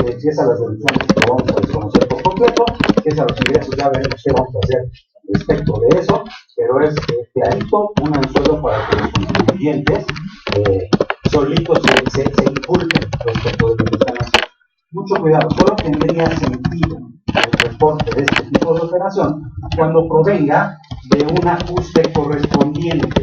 empieza las deducciones que vamos a desconocer por completo, empieza los ingresos, ya veremos qué vamos a hacer respecto de eso, pero es clarito un anzuelo para que los contribuyentes solitos se inculpen respecto de lo que están haciendo. Mucho cuidado, solo tendría sentido el reporte de este tipo de operación cuando provenga de un ajuste correspondiente.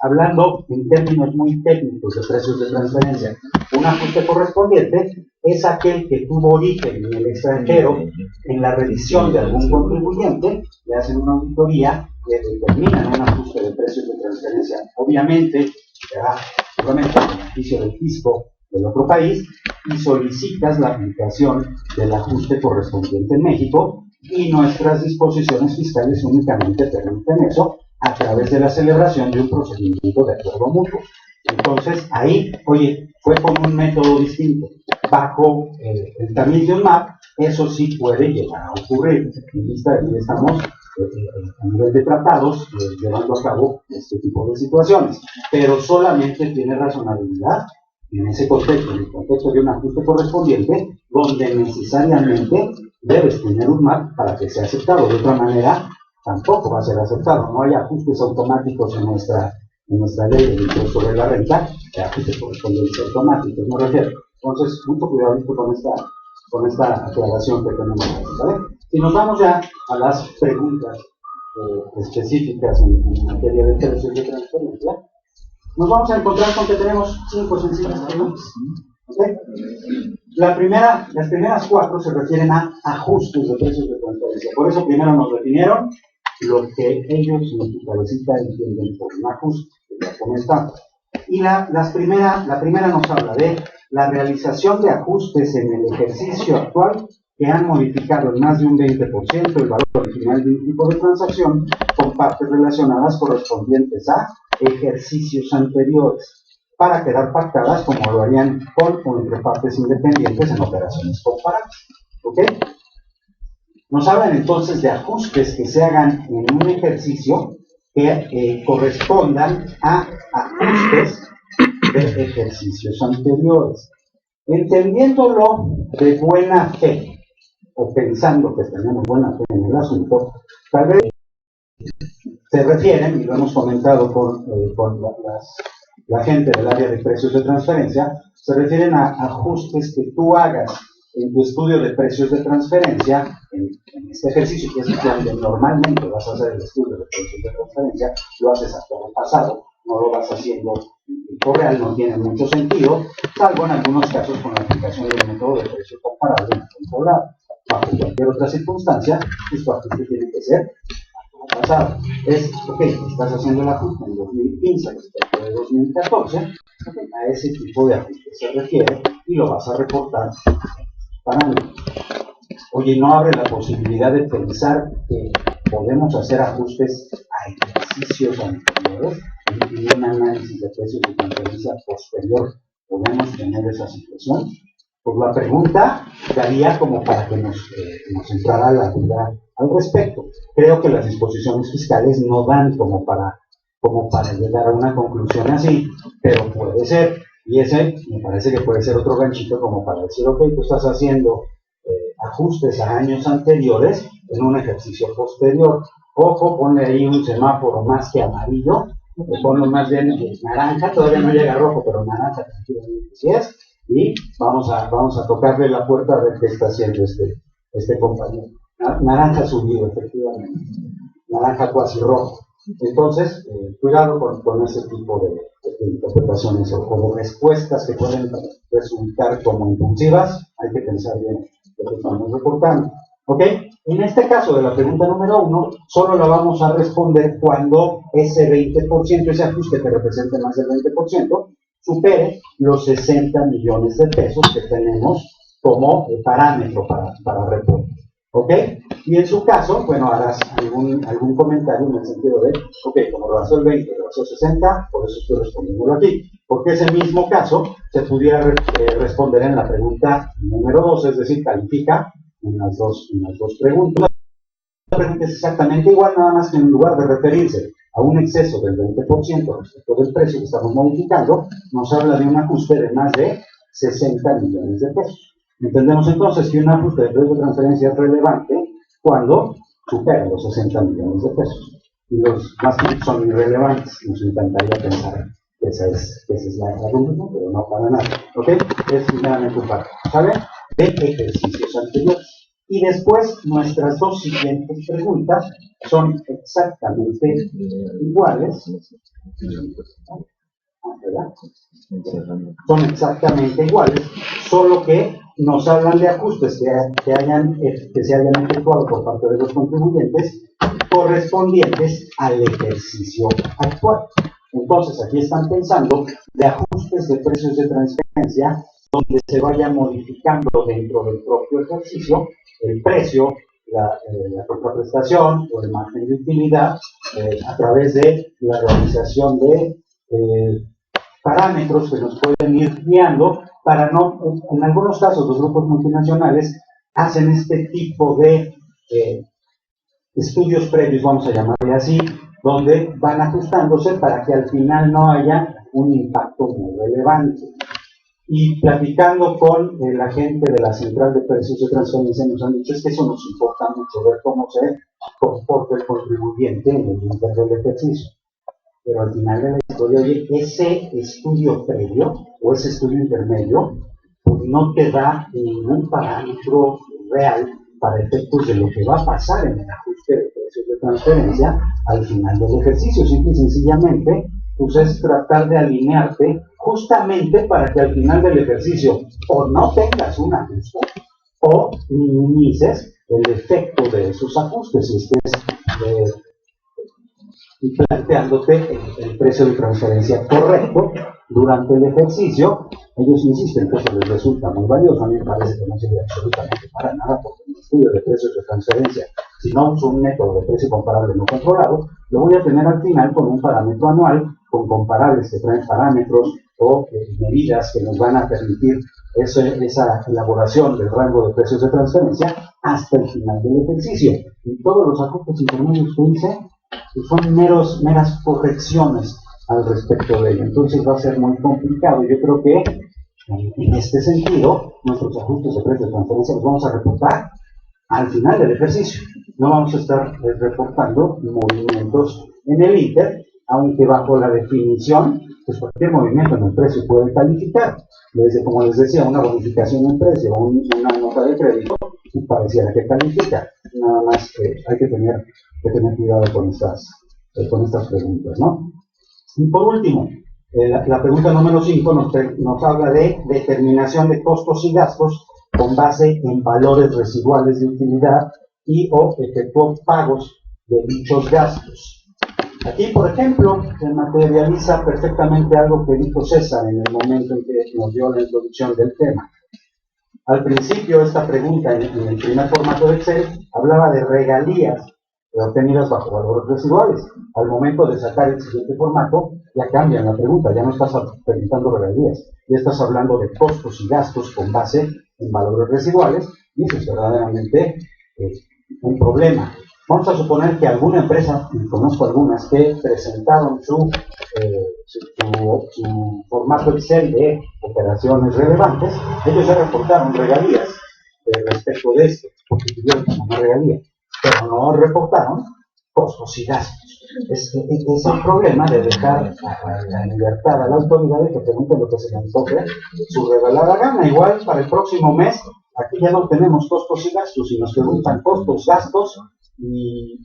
Hablando en términos muy técnicos de precios de transferencia, un ajuste correspondiente es aquel que tuvo origen en el extranjero en la revisión de algún contribuyente, le hacen una auditoría, le determinan un ajuste de precios de transferencia. Obviamente, será seguramente el beneficio del fisco del otro país y solicitas la aplicación del ajuste correspondiente en México y nuestras disposiciones fiscales únicamente permiten eso a través de la celebración de un procedimiento de acuerdo mutuo. Entonces, ahí, oye, fue con un método distinto. Bajo el tamiz de un MAP, eso sí puede llegar a ocurrir. En vista de que estamos a nivel de tratados, llevando a cabo este tipo de situaciones. Pero solamente tiene razonabilidad en ese contexto, en el contexto de un ajuste correspondiente, donde necesariamente debes tener un MAP para que sea aceptado. De otra manera, tampoco va a ser aceptado. No hay ajustes automáticos en nuestra ley del impuesto sobre la renta, ajustes correspondientes automáticos, me refiero. Entonces, mucho cuidado con esta aclaración que tenemos, ¿vale? Si nos vamos ya a las preguntas específicas en materia de precios de transferencia, nos vamos a encontrar con que tenemos 5 sencillas preguntas. ¿Okay? Las primeras 4 se refieren a ajustes de precios de transferencia. Por eso primero nos definieron lo que ellos en su cabecita entienden por un ajuste, que ya comentamos. Y la primera nos habla de la realización de ajustes en el ejercicio actual que han modificado en más de un 20% el valor original de un tipo de transacción con partes relacionadas correspondientes a ejercicios anteriores, para quedar pactadas como lo harían con o entre partes independientes en operaciones comparables. ¿Ok? Nos hablan entonces de ajustes que se hagan en un ejercicio que correspondan a ajustes de ejercicios anteriores. Entendiéndolo de buena fe, o pensando que tenemos buena fe en el asunto, tal vez se refieren, y lo hemos comentado con la gente del área de precios de transferencia, se refieren a ajustes que tú hagas en tu estudio de precios de transferencia, en este ejercicio, que es donde normalmente vas a hacer el estudio de precios de transferencia, lo haces hasta el pasado, no lo vas haciendo en tiempo real, no tiene mucho sentido, salvo en algunos casos con la aplicación del método de precio comparable en tiempo real. Bajo cualquier otra circunstancia, tu ajuste tiene que ser pasado. Es, ok, estás haciendo el ajuste en 2015 respecto de 2014, a ese tipo de ajuste se refiere y lo vas a reportar para mí. Oye, ¿no abre la posibilidad de pensar que podemos hacer ajustes a ejercicios anteriores y un análisis de precios de transferencia posterior? ¿Podemos tener esa situación? Pues la pregunta daría como para que nos entrara la duda al respecto. Creo que las disposiciones fiscales no dan como para llegar a una conclusión así, pero puede ser, y ese me parece que puede ser otro ganchito como para decir, ok, tú estás haciendo ajustes a años anteriores en un ejercicio posterior. Ojo, ponle ahí un semáforo más que amarillo, ponlo más bien naranja, todavía no llega a rojo, pero naranja, si es. Y vamos a tocarle la puerta a ver qué está haciendo este compañero. Naranja subido, efectivamente. Naranja cuasi rojo. Entonces, cuidado con ese tipo de interpretaciones o de respuestas que pueden resultar como impulsivas. Hay que pensar bien lo que estamos reportando. ¿Ok? En este caso de la pregunta número 1, solo la vamos a responder cuando ese 20%, ese ajuste que represente más del 20%, supere los 60 millones de pesos que tenemos como parámetro para reporte. ¿Ok? Y en su caso, bueno, harás algún comentario en el sentido de, ok, como rebasó el 20, rebasó 60, por eso estoy respondiéndolo aquí. Porque ese mismo caso se pudiera responder en la pregunta número 2, es decir, califica en las dos preguntas. La pregunta es exactamente igual, nada más que en lugar de referirse a un exceso del 20% respecto del precio que estamos modificando, nos habla de un ajuste de más de 60 millones de pesos. Entendemos entonces que un ajuste de precio de transferencia es relevante cuando supera los 60 millones de pesos. Y los más que son irrelevantes. Nos encantaría pensar que esa es la conclusión, pero no para nada. ¿Ok? Es meramente un par, ¿sale? De ejercicios anteriores. Y después nuestras dos siguientes preguntas son exactamente iguales. ¿Verdad? Son exactamente iguales, solo que nos hablan de ajustes que se hayan efectuado por parte de los contribuyentes correspondientes al ejercicio actual. Entonces, aquí están pensando de ajustes de precios de transferencia donde se vaya modificando dentro del propio ejercicio el precio, la contraprestación o el margen de utilidad a través de la realización de parámetros que nos pueden ir guiando para no, en algunos casos los grupos multinacionales hacen este tipo de estudios previos, vamos a llamarle así, donde van ajustándose para que al final no haya un impacto muy relevante. Y platicando con la gente de la Central de Precios de Transferencia, nos han dicho es que eso nos importa mucho, ver cómo se comporta el contribuyente en el inter del ejercicio. Pero al final de la historia, oye, ese estudio previo o ese estudio intermedio, pues no te da ningún parámetro real para efectos de lo que va a pasar en el ajuste de precios de transferencia al final del ejercicio. Simple y sencillamente, pues es tratar de alinearte justamente para que al final del ejercicio o no tengas un ajuste o minimices el efecto de esos ajustes y estés planteándote el precio de transferencia correcto durante el ejercicio. Ellos insisten que eso les resulta muy valioso. A mí me parece que no sirve absolutamente para nada, porque en el estudio de precios de transferencia, si no uso un método de precio comparable no controlado, lo voy a tener al final con un parámetro anual, con comparables que traen parámetros o medidas que nos van a permitir esa elaboración del rango de precios de transferencia hasta el final del ejercicio. Y todos los ajustes intermedios que hice son meras correcciones al respecto de ello. Entonces va a ser muy complicado. Yo creo que en este sentido, nuestros ajustes de precios de transferencia los vamos a reportar al final del ejercicio. No vamos a estar reportando movimientos en el Inter, aunque bajo la definición, pues cualquier movimiento en el precio puede calificar. Desde, como les decía, una bonificación en precio o una nota de crédito, pues pareciera que califica. Nada más hay que tener cuidado con estas preguntas, ¿no? Y por último, la pregunta número 5 nos habla de determinación de costos y gastos con base en valores residuales de utilidad y o efectuó pagos de dichos gastos. Aquí, por ejemplo, se materializa perfectamente algo que dijo César en el momento en que nos dio la introducción del tema. Al principio, esta pregunta en el primer formato de Excel hablaba de regalías obtenidas bajo valores residuales. Al momento de sacar el siguiente formato, ya cambian la pregunta, ya no estás preguntando regalías, ya estás hablando de costos y gastos con base en valores residuales, y eso es verdaderamente un problema. Vamos a suponer que alguna empresa, y conozco algunas, que presentaron su formato Excel de operaciones relevantes, ellos ya reportaron regalías respecto de esto, porque tuvieron una regalía, pero no reportaron costos y gastos. Es el problema de dejar la libertad a la autoridad de que pregunte lo que se le antoje su revelada gana. Igual para el próximo mes, aquí ya no tenemos costos y gastos, y nos preguntan costos, gastos y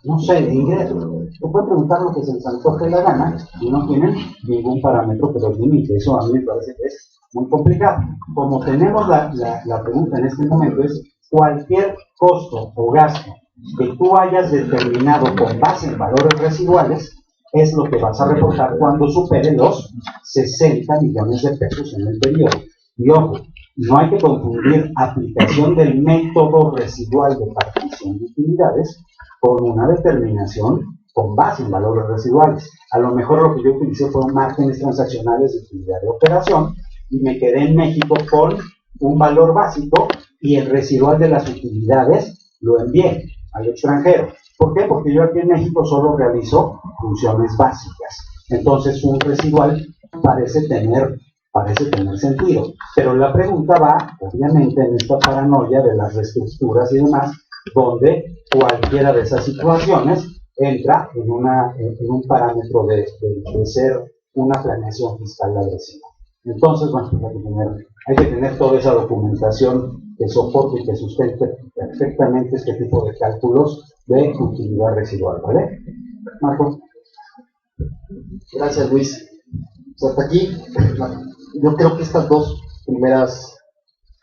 no sé, de ingresos. Te pueden preguntar lo que se les antoje la gana y no tienen ningún parámetro que los limite. Eso a mí me parece que es muy complicado. Como tenemos la pregunta en este momento es cualquier costo o gasto que tú hayas determinado con base en valores residuales es lo que vas a reportar cuando supere los 60 millones de pesos en el periodo. Y ojo, no hay que confundir aplicación del método residual de partición de utilidades con una determinación con base en valores residuales. A lo mejor lo que yo utilicé fueron márgenes transaccionales de utilidad de operación y me quedé en México con un valor básico y el residual de las utilidades lo envié al extranjero. ¿Por qué? Porque yo aquí en México solo realizo funciones básicas. Entonces un residual parece tener sentido. Pero la pregunta va, obviamente, en esta paranoia de las reestructuras y demás, donde cualquiera de esas situaciones entra en un parámetro de ser una planeación fiscal agresiva. Entonces, bueno, hay que tener toda esa documentación que soporte y que sustente perfectamente este tipo de cálculos de utilidad residual, ¿vale? Marco. Gracias, Luis. Pues hasta aquí, yo creo que estas dos primeras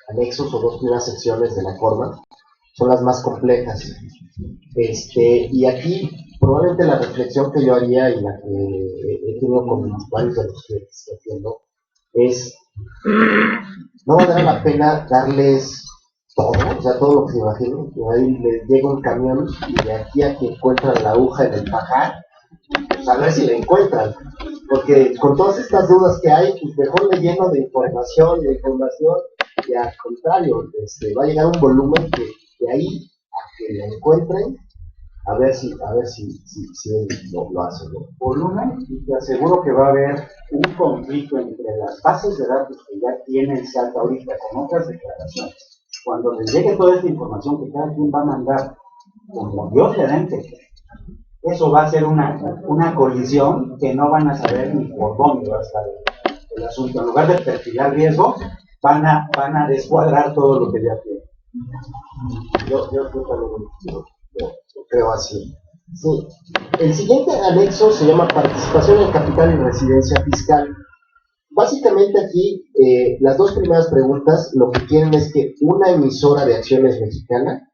anexos o dos primeras secciones de la forma son las más complejas. Y aquí probablemente la reflexión que yo haría y la que he tenido con varios de los que estoy haciendo es, no valdrá la pena darles todo, o sea, todo lo que se imaginen, que ahí les llega un camión y de aquí a que encuentran la aguja en el pajar, pues a ver si la encuentran, porque con todas estas dudas que hay, pues mejor le lleno de información y al contrario, va a llegar un volumen que de ahí a que la encuentren A ver si él lo hace, ¿no? Volumen, y te aseguro que va a haber un conflicto entre las bases de datos que ya tiene el SAT ahorita con otras declaraciones. Cuando les llegue toda esta información que cada quien va a mandar como Dios le da a entender, eso va a ser una colisión que no van a saber ni por dónde va a estar el asunto. En lugar de perfilar riesgo, van a descuadrar todo lo que ya tienen. Yo también lo creo así. Sí. El siguiente anexo se llama participación en capital y residencia fiscal. Básicamente aquí, las dos primeras preguntas lo que quieren es que una emisora de acciones mexicana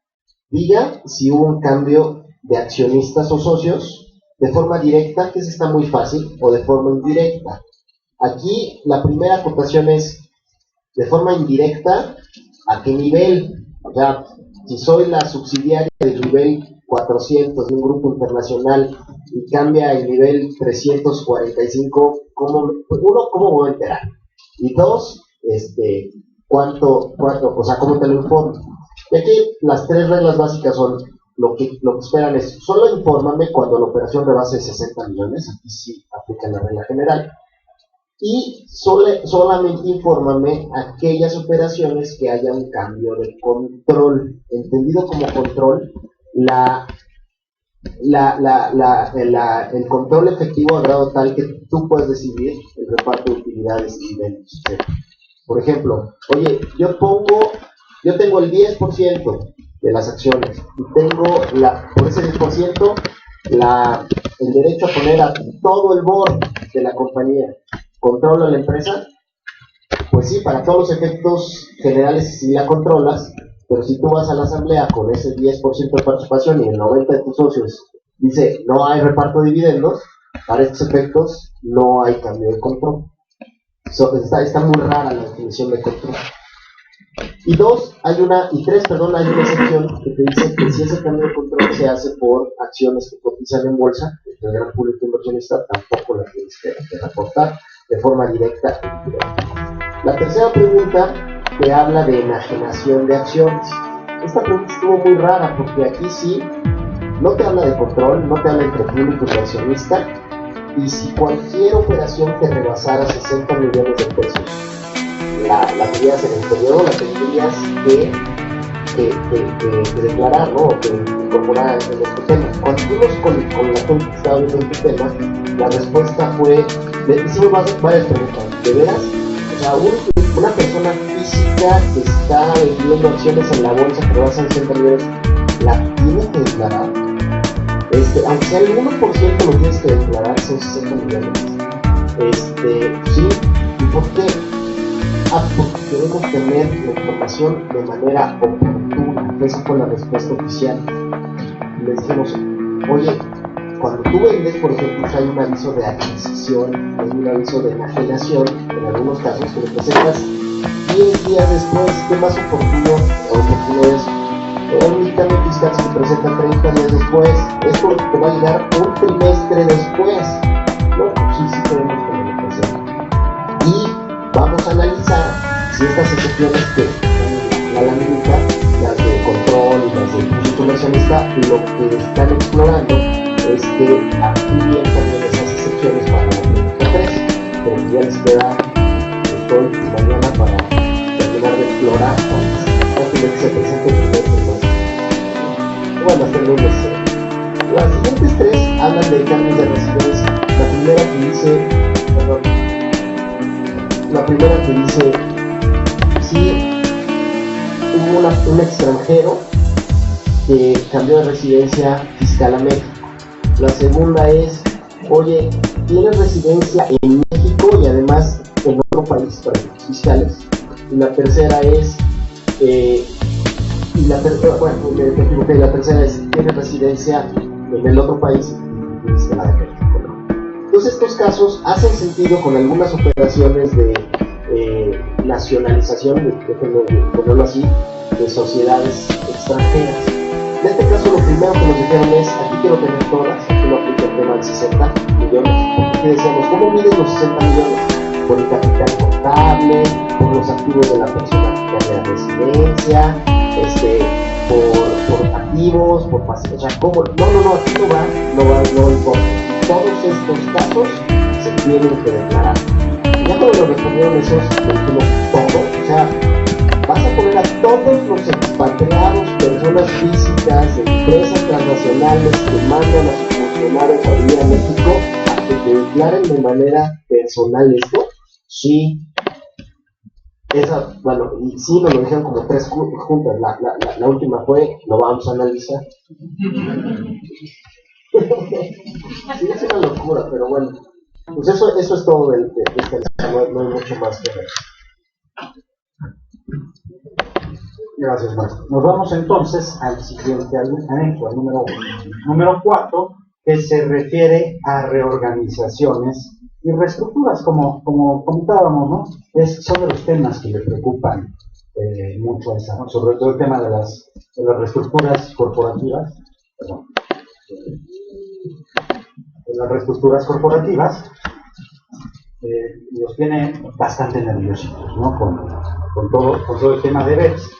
diga si hubo un cambio de accionistas o socios de forma directa, que eso está muy fácil, o de forma indirecta. Aquí la primera acotación es de forma indirecta, ¿a qué nivel? O sea, si soy la subsidiaria del nivel 400 de un grupo internacional y cambia el nivel 345, ¿cómo me voy a enterar? Y dos, ¿cómo te lo informo? Y aquí las tres reglas básicas son, lo que esperan es, solo infórmame cuando la operación rebase 60 millones, aquí sí aplica la regla general, y solamente infórmame aquellas operaciones que haya un cambio de control, entendido como control, el control efectivo a grado tal que tú puedes decidir el reparto de utilidades y dividendos. Por ejemplo, oye, yo tengo el 10% de las acciones y tengo por ese 10% el derecho a poner a todo el board de la compañía. ¿Controla la empresa? Pues sí, para todos los efectos generales sí la controlas, pero si tú vas a la asamblea con ese 10% de participación y el 90% de tus socios dice no hay reparto de dividendos, para estos efectos no hay cambio de control. Está muy rara la definición de control. Y hay una excepción que te dice que si ese cambio de control se hace por acciones que cotizan en bolsa, el gran público inversionista tampoco la tienes que reportar de forma directa e indirecta. La tercera pregunta te habla de enajenación de acciones. Esta pregunta estuvo muy rara porque aquí sí no te habla de control, no te habla entre público inversionista, y si cualquier operación que rebasara 60 millones de pesos la tendrías en el periodo, la tendrías que declarar, ¿no? O que incorporar en este tema. Cuando fuimos con la gente que estaba viendo este tema, la respuesta fue, le hicimos varias preguntas. ¿De veras? O sea, una persona física que está vendiendo acciones en la bolsa que rebasan 60 millones, ¿la tiene que declarar? Aunque sea el 1% lo tienes que declarar, son 60 millones. Sí, ¿y por qué? Porque queremos tener la información de manera oportuna. Esa fue la respuesta oficial. Les dijimos, oye, cuando tú vendes, por ejemplo, hay un aviso de adquisición, hay un aviso de enajenación, en algunos casos que lo presentas 10 días después. ¿Qué más oportuno es? Un cambio fiscal se presenta 30 días después. Esto te va a llegar un trimestre después. No, sí tenemos que negociar. Y vamos a analizar si estas excepciones que la laminita, las de control y las de público inversionista, lo que están explorando es que activen también esas excepciones para la 3, pero ya les queda hoy y mañana para terminar de explorar antes de que se presente el primer trimestre. Bueno, hasta el lunes. Las siguientes tres hablan de cambios de residencia. La primera que dice si hubo un extranjero que cambió de residencia fiscal a México. La segunda es, oye, ¿tienes residencia en México y además en otro país para efectos fiscales? Y la tercera es, la tercera es, ¿tienes residencia en el otro país y fiscal de México? ¿No? Entonces estos casos hacen sentido con algunas operaciones de nacionalización, déjenme ponerlo así, de sociedades extranjeras. En este caso lo primero que nos dijeron es, aquí quiero tener todas, aquí no aplica el tema de 60 millones, porque decíamos, ¿cómo miden los 60 millones? Por el capital contable, por los activos de la persona que tiene residencia, por activos, por pasivos, o sea, ¿cómo? No, aquí no importa. Todos estos casos se tienen que declarar. Y ya cuando lo respondieron esos, le dijimos todo, o sea, vas a poner a todos los expatriados, personas físicas, empresas transnacionales que mandan a sus funcionarios a vivir a México a que te declaren de manera personal esto. Sí. Bueno, y sí nos lo dijeron como 3 juntas. La última fue, lo vamos a analizar. Sí, es una locura, pero bueno. Pues eso es todo de esta lista, no hay mucho más que ver. Gracias, Marco. Nos vamos entonces al siguiente anexo, al número 4, que se refiere a reorganizaciones y reestructuras, como comentábamos, ¿no? Son de los temas que le preocupan mucho a esa, ¿no? Sobre todo el tema de las reestructuras corporativas, los tiene bastante nerviositos, ¿no? Con todo el tema de BEPS,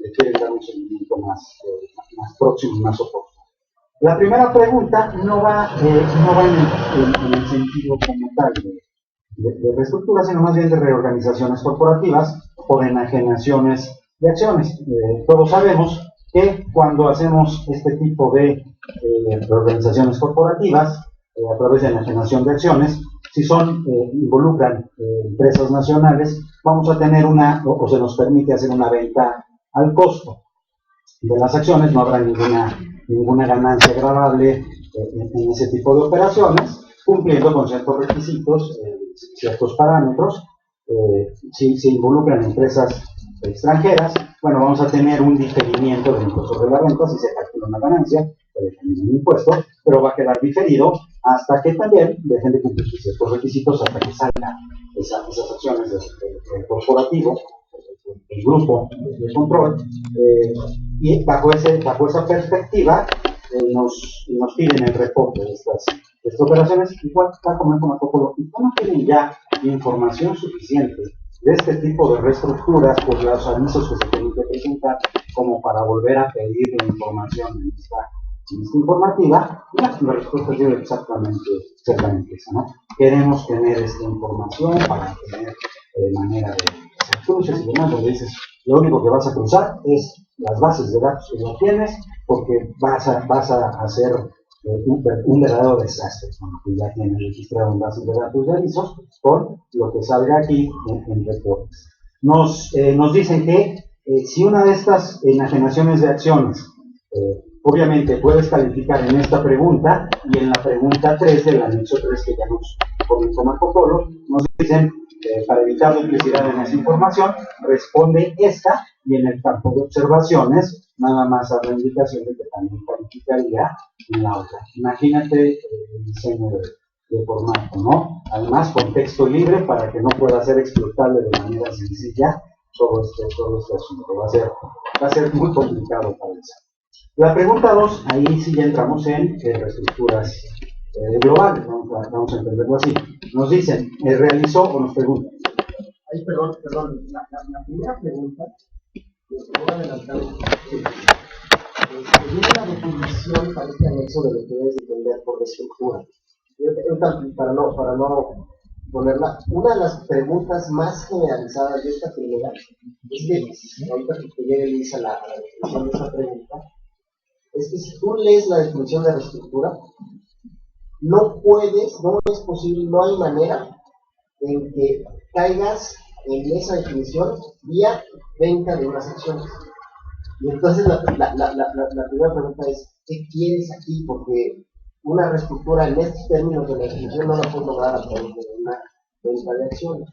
le quieren dar un seguimiento más próximo y más oportuno. La primera pregunta no va en el sentido como tal de reestructura, sino más bien de reorganizaciones corporativas o de enajenaciones de acciones. Todos sabemos que cuando hacemos este tipo de reorganizaciones corporativas, a través de enajenación de acciones, si involucran empresas nacionales, vamos a tener o se nos permite hacer una venta al costo de las acciones, no habrá ninguna ganancia agravable en ese tipo de operaciones, cumpliendo con ciertos requisitos, ciertos parámetros. Si se involucran empresas extranjeras, bueno, vamos a tener un diferimiento del impuesto sobre la renta. Si se calcula una ganancia, puede tener un impuesto, pero va a quedar diferido hasta que también dejen de cumplir ciertos requisitos, hasta que salgan esas acciones del corporativo, el grupo de control, y bajo esa perspectiva nos piden el reporte de estas operaciones, igual como con Marco. ¿Y cómo tienen ya información suficiente de este tipo de reestructuras por los avisos que se tienen que presentar como para volver a pedir la información en esta informativa? La respuesta es exactamente esa, ¿no? Queremos tener esta información para tener manera de hacer cruces y demás, donde dices, lo único que vas a cruzar es las bases de datos que no tienes, porque vas a hacer un verdadero desastre con lo que ya tienes registrado en bases de datos de avisos, con lo que salga aquí en reportes. Nos dicen que si una de estas enajenaciones de acciones, obviamente puedes calificar en esta pregunta y en la pregunta 3 del anexo 3 que ya nos comentó Marco Polo, nos dicen, para evitar duplicidad en esa información, responde esta, y en el campo de observaciones nada más a la indicación de que también calificaría en la otra. Imagínate el diseño de formato, ¿no? Además, con texto libre para que no pueda ser explotable de manera sencilla todo este asunto. Va a ser muy complicado para eso. La pregunta 2, ahí sí ya entramos en reestructuras globales, vamos a entenderlo así. Nos dicen, ¿realizó o nos preguntan? Ay, perdón, la primera pregunta, voy a adelantar, viene la definición para este anexo de lo que debes entender por reestructura. Para no ponerla, una de las preguntas más generalizadas de esta primera es que, ahorita que te llegue Luis a la definición de esta pregunta, es que si tú lees la definición de reestructura, no es posible, no hay manera en que caigas en esa definición vía venta de unas acciones. Y entonces la primera pregunta es, ¿qué quieres aquí? Porque una reestructura en estos términos de la definición no la puedes lograr a través de una venta de acciones.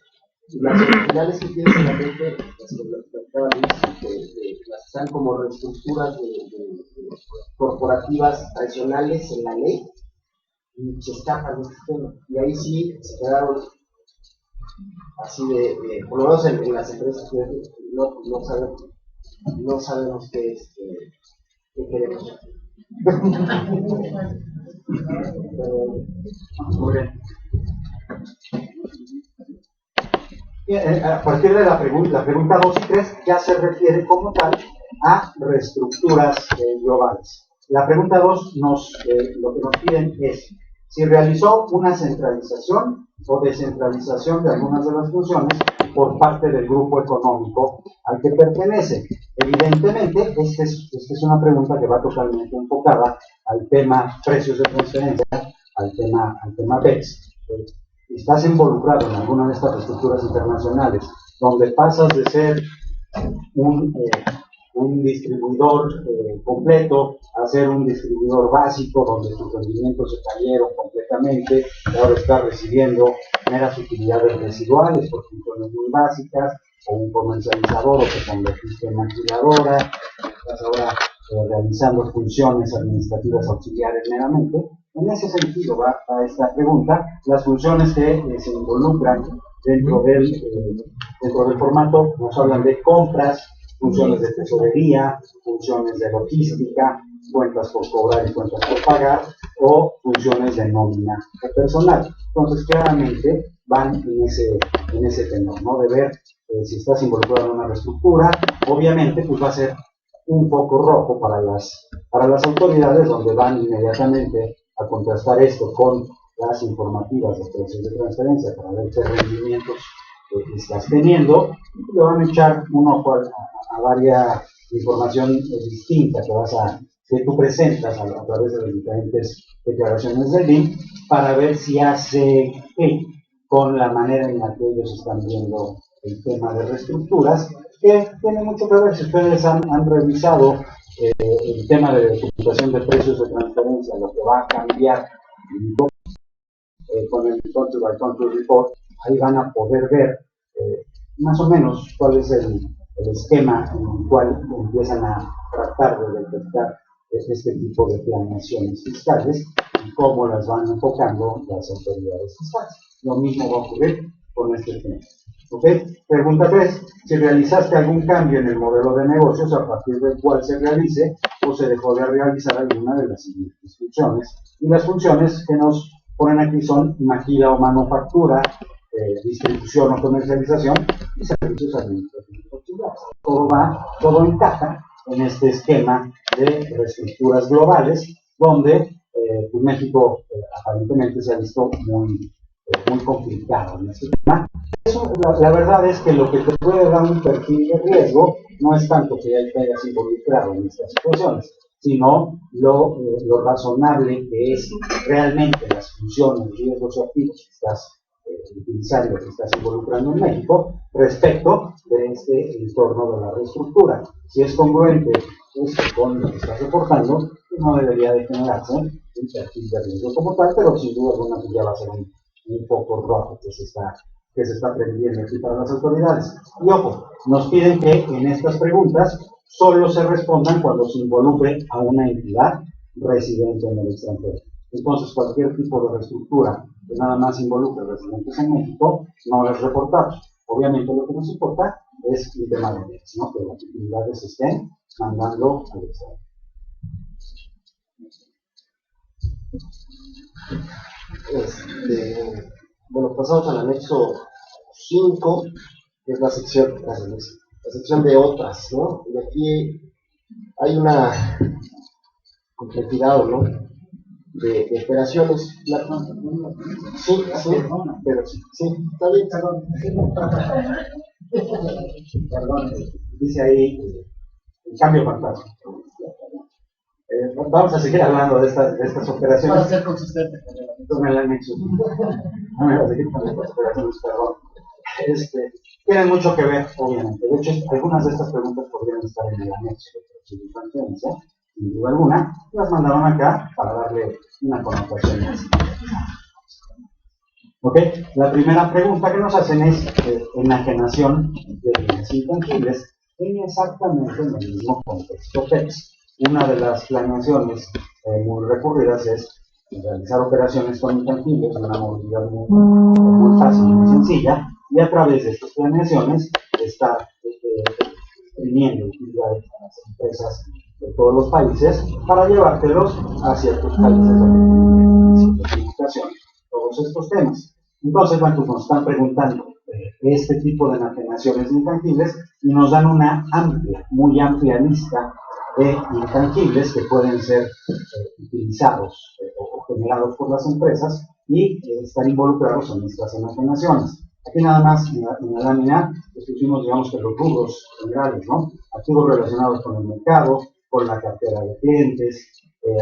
Y las originales que tienes en la mente, las que planteaba Luis, las están como reestructuras corporativas tradicionales en la ley, y se escapan del sistema. Y ahí sí se quedaron así por lo menos en las empresas que no sabemos qué queremos. Muy bien. A partir de la pregunta 2 y 3 ya se refiere como tal a reestructuras globales. La pregunta 2 lo que nos piden es si realizó una centralización o descentralización de algunas de las funciones por parte del grupo económico al que pertenece. Evidentemente, esta es una pregunta que va totalmente enfocada al tema precios de transferencia, al tema BEPS. Si estás involucrado en alguna de estas estructuras internacionales, donde pasas de ser un distribuidor completo a ser un distribuidor básico, donde tus rendimientos se cayeron completamente, y ahora estás recibiendo meras utilidades residuales por funciones muy básicas, o un comercializador, o te convertiste en maquiladora, estás ahora realizando funciones administrativas auxiliares meramente. En ese sentido va esta pregunta. Las funciones que se involucran dentro del formato nos hablan de compras, funciones de tesorería, funciones de logística, cuentas por cobrar y cuentas por pagar, o funciones de nómina personal. Entonces, claramente van en ese tenor, ¿no? De ver si estás involucrado en una reestructura. Obviamente, pues va a ser un foco rojo para las autoridades, donde van inmediatamente a contrastar esto con las informativas de precios de transferencia para ver qué rendimientos estás teniendo, y le van a echar un ojo a varias información distinta que tú presentas a través de las diferentes declaraciones del BIM, para ver si hace clic con la manera en la que ellos están viendo el tema de reestructuras, que tiene mucho que ver. Si ustedes han revisado el tema de computación de precios de transferencia, lo que va a cambiar con el Country by Country Report, ahí van a poder ver más o menos cuál es el esquema en el cual empiezan a tratar de detectar este tipo de planeaciones fiscales y cómo las van enfocando las autoridades fiscales. Lo mismo va a ocurrir con este tema. ¿Ok? Pregunta 3. Si realizaste algún cambio en el modelo de negocios a partir del cual se realice o se dejó de realizar alguna de las siguientes funciones. Y las funciones que nos ponen aquí son maquila o manufactura, distribución o comercialización y servicios administrativos auxiliares. Todo encaja en este esquema de reestructuras globales, donde pues México aparentemente se ha visto muy complicado en este tema. La verdad es que lo que te puede dar un perfil de riesgo no es tanto que ya te hayas involucrado en estas situaciones, sino lo razonable que es realmente las funciones, riesgos y activos que estás utilizando, que estás involucrando en México respecto de este entorno de la reestructura. Si es congruente esto con lo que estás reportando, no debería de generarse un perfil de riesgo como tal, pero sin duda alguna ya va a ser un foco rojo que se está prendiendo aquí para las autoridades. Y ojo, nos piden que en estas preguntas solo se respondan cuando se involucre a una entidad residente en el extranjero. Entonces, cualquier tipo de reestructura que nada más involucre residentes en México no es reportable. Obviamente, lo que nos importa es el tema de bienes, ¿no? Que las utilidades se estén mandando al extranjero. Bueno, pasamos al anexo 5, que es la sección de otras, ¿no? Y aquí hay una complejidad, ¿no? De operaciones. Sí, pero sí, está bien, Perdón, dice ahí el cambio fantástico. Vamos a seguir hablando de estas operaciones. Para ser consistente con el anexo. Vamos a seguir con estas operaciones, perdón. Tienen mucho que ver, obviamente. De hecho, algunas de estas preguntas podrían estar en el anexo de transferencia, sin duda alguna. Las mandaron acá para darle una connotación más. ¿Ok? La primera pregunta que nos hacen es enajenación de bienes intangibles en exactamente en el mismo contexto PEPS. Una de las planeaciones muy recurridas es realizar operaciones con intangibles de una modalidad muy fácil y muy sencilla, y a través de estas planeaciones está exprimiendo utilidades a las empresas de todos los países para llevártelos a ciertos países donde tienen simplificación todos estos temas. Entonces, bueno, nos están preguntando este tipo de enajenaciones de intangibles y nos dan una amplia, muy amplia lista de intangibles que pueden ser utilizados o generados por las empresas y estar involucrados en estas enajenaciones. Aquí nada más en la lámina pusimos, digamos, que los rubros generales, ¿no? Activos relacionados con el mercado, con la cartera de clientes,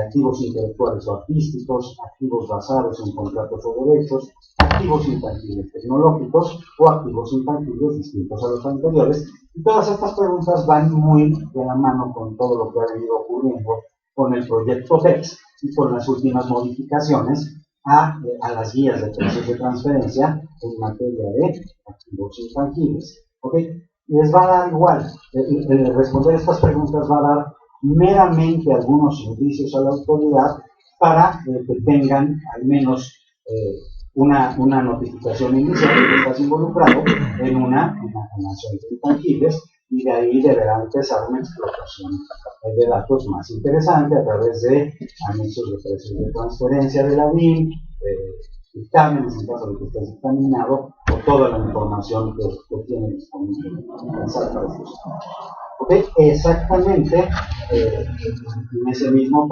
activos intelectuales o artísticos, activos basados en contratos o derechos, activos intangibles tecnológicos o activos intangibles distintos a los anteriores. Y todas estas preguntas van muy de la mano con todo lo que ha venido ocurriendo con el proyecto BEPS y con las últimas modificaciones a las guías de precios de transferencia en materia de activos intangibles. ¿Ok? Les va a dar igual, responder estas preguntas va a dar meramente algunos indicios a la autoridad para que tengan al menos una notificación inicial de que estás involucrado en una enajenación de intangibles y de ahí deberá empezar una explotación de datos más interesante a través de anexos de precios de transferencia de la DIN, dictámenes en caso de que estés dictaminado o toda la información que tiene disponible para estos. ¿Okay? Exactamente en ese mismo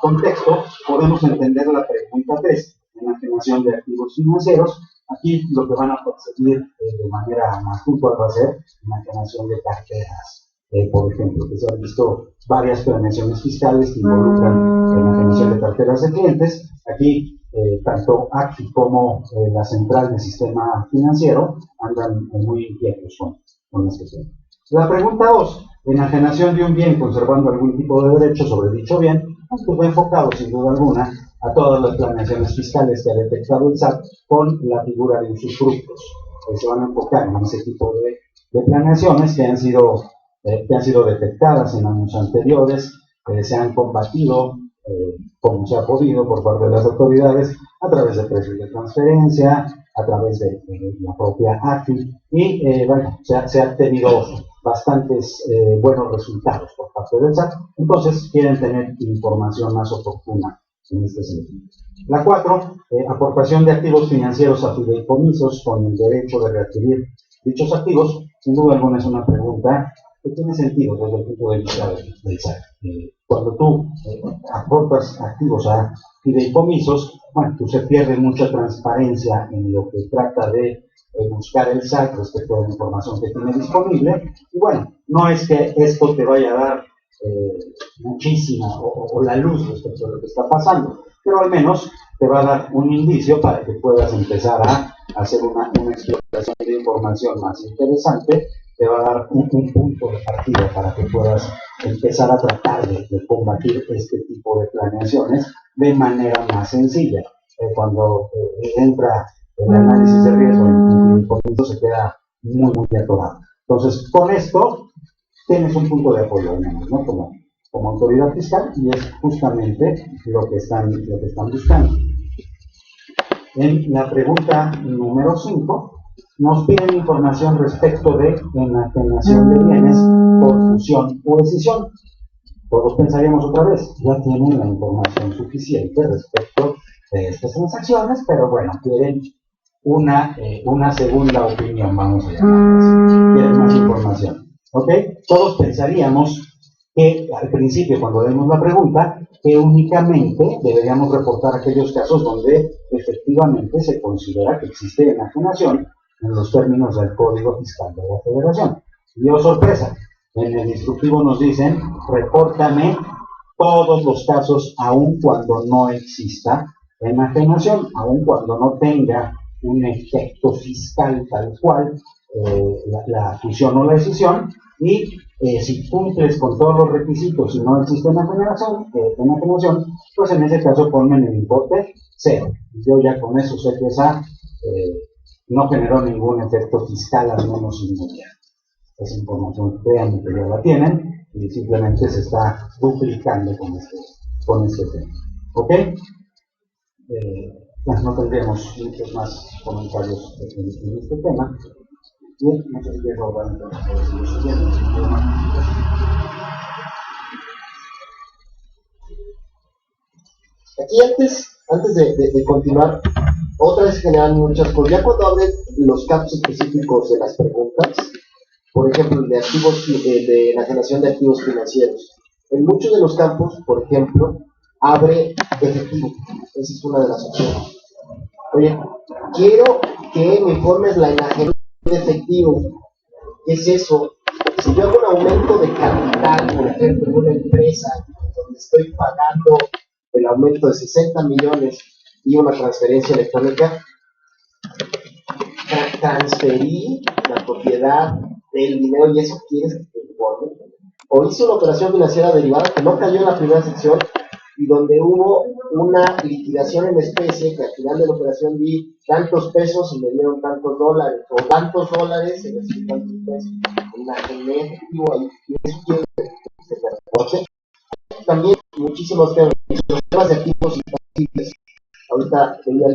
contexto podemos entender la pregunta 3, enajenación de activos financieros. Aquí lo que van a perseguir de manera más puntual va a ser enajenación de carteras. Por ejemplo, que se han visto varias prevenciones fiscales que involucran la enajenación de carteras de clientes. Aquí tanto ACFI como la central del sistema financiero andan muy inquietos con este tema. La pregunta 2, enajenación de un bien conservando algún tipo de derecho sobre dicho bien, pues va enfocado sin duda alguna a todas las planeaciones fiscales que ha detectado el SAT con la figura de usufructos. Se van a enfocar en ese tipo de planeaciones que han sido detectadas en años anteriores, se han combatido como se ha podido por parte de las autoridades a través de precios de transferencia, a través de la propia ACFI y bueno, se han tenido bastantes buenos resultados por parte del SAT, entonces quieren tener información más oportuna en este sentido. La 4, aportación de activos financieros a fideicomisos con el derecho de readquirir dichos activos, sin duda alguna es una pregunta que tiene sentido desde el punto de vista del SAT. Cuando tú aportas activos a fideicomisos, bueno, pues se pierde mucha transparencia en lo que trata de buscar el SAT respecto a la información que tiene disponible, y bueno, no es que esto te vaya a dar muchísima o la luz respecto a lo que está pasando, pero al menos te va a dar un indicio para que puedas empezar a hacer una exploración de información más interesante, te va a dar un punto de partida para que puedas empezar a tratar de combatir este tipo de planeaciones de manera más sencilla. Cuando entra el análisis de riesgo en el comienzo se queda muy atorado. Entonces, con esto tienes un punto de apoyo, al menos, ¿no? Como autoridad fiscal, y es justamente lo que están buscando. En la pregunta número 5, nos piden información respecto de enajenación de bienes por fusión o escisión. Todos pensaríamos otra vez, ya tienen la información suficiente respecto de estas transacciones, pero bueno, quieren una segunda opinión, vamos a llamarla así. Quieren más información. ¿Ok? Todos pensaríamos que al principio, cuando vemos la pregunta, que únicamente deberíamos reportar aquellos casos donde efectivamente se considera que existe enajenación en los términos del Código Fiscal de la Federación. Y oh sorpresa, en el instructivo nos dicen, repórtame todos los casos, aun cuando no exista enajenación, aun cuando no tenga un efecto fiscal tal cual la fusión o la escisión, y si cumples con todos los requisitos y no existe enajenación, pues en ese caso ponme en el importe 0. Yo ya con eso sé que esa no generó ningún efecto fiscal, al menos inmediato. Esa información, créanme que ya la tienen y simplemente se está duplicando con este tema. ¿Ok? No tendríamos muchos más comentarios en este tema. Bien, muchas gracias, Roberto. Aquí antes antes de continuar, otra vez generan muchas cosas. Ya cuando abren los campos específicos de las preguntas, por ejemplo, el de activos, de la generación de activos financieros, en muchos de los campos, por ejemplo, abre efectivo. Esa es una de las opciones. Oye, quiero que me informes la enajenación de efectivo. ¿Qué es eso? Si yo hago un aumento de capital, por ejemplo, en una empresa donde estoy pagando el aumento de 60 millones y una transferencia electrónica, transferí la propiedad del dinero y eso quieres que te informe. O hice una operación financiera derivada que no cayó en la primera sección y donde hubo una liquidación en especie que al final de la operación di tantos pesos y me dieron tantos dólares, o tantos dólares y recibí tantos pesos. Una efectivo ahí, y eso quiere que se te reporte. También muchísimos temas, los temas de activos intangibles. Ahorita veía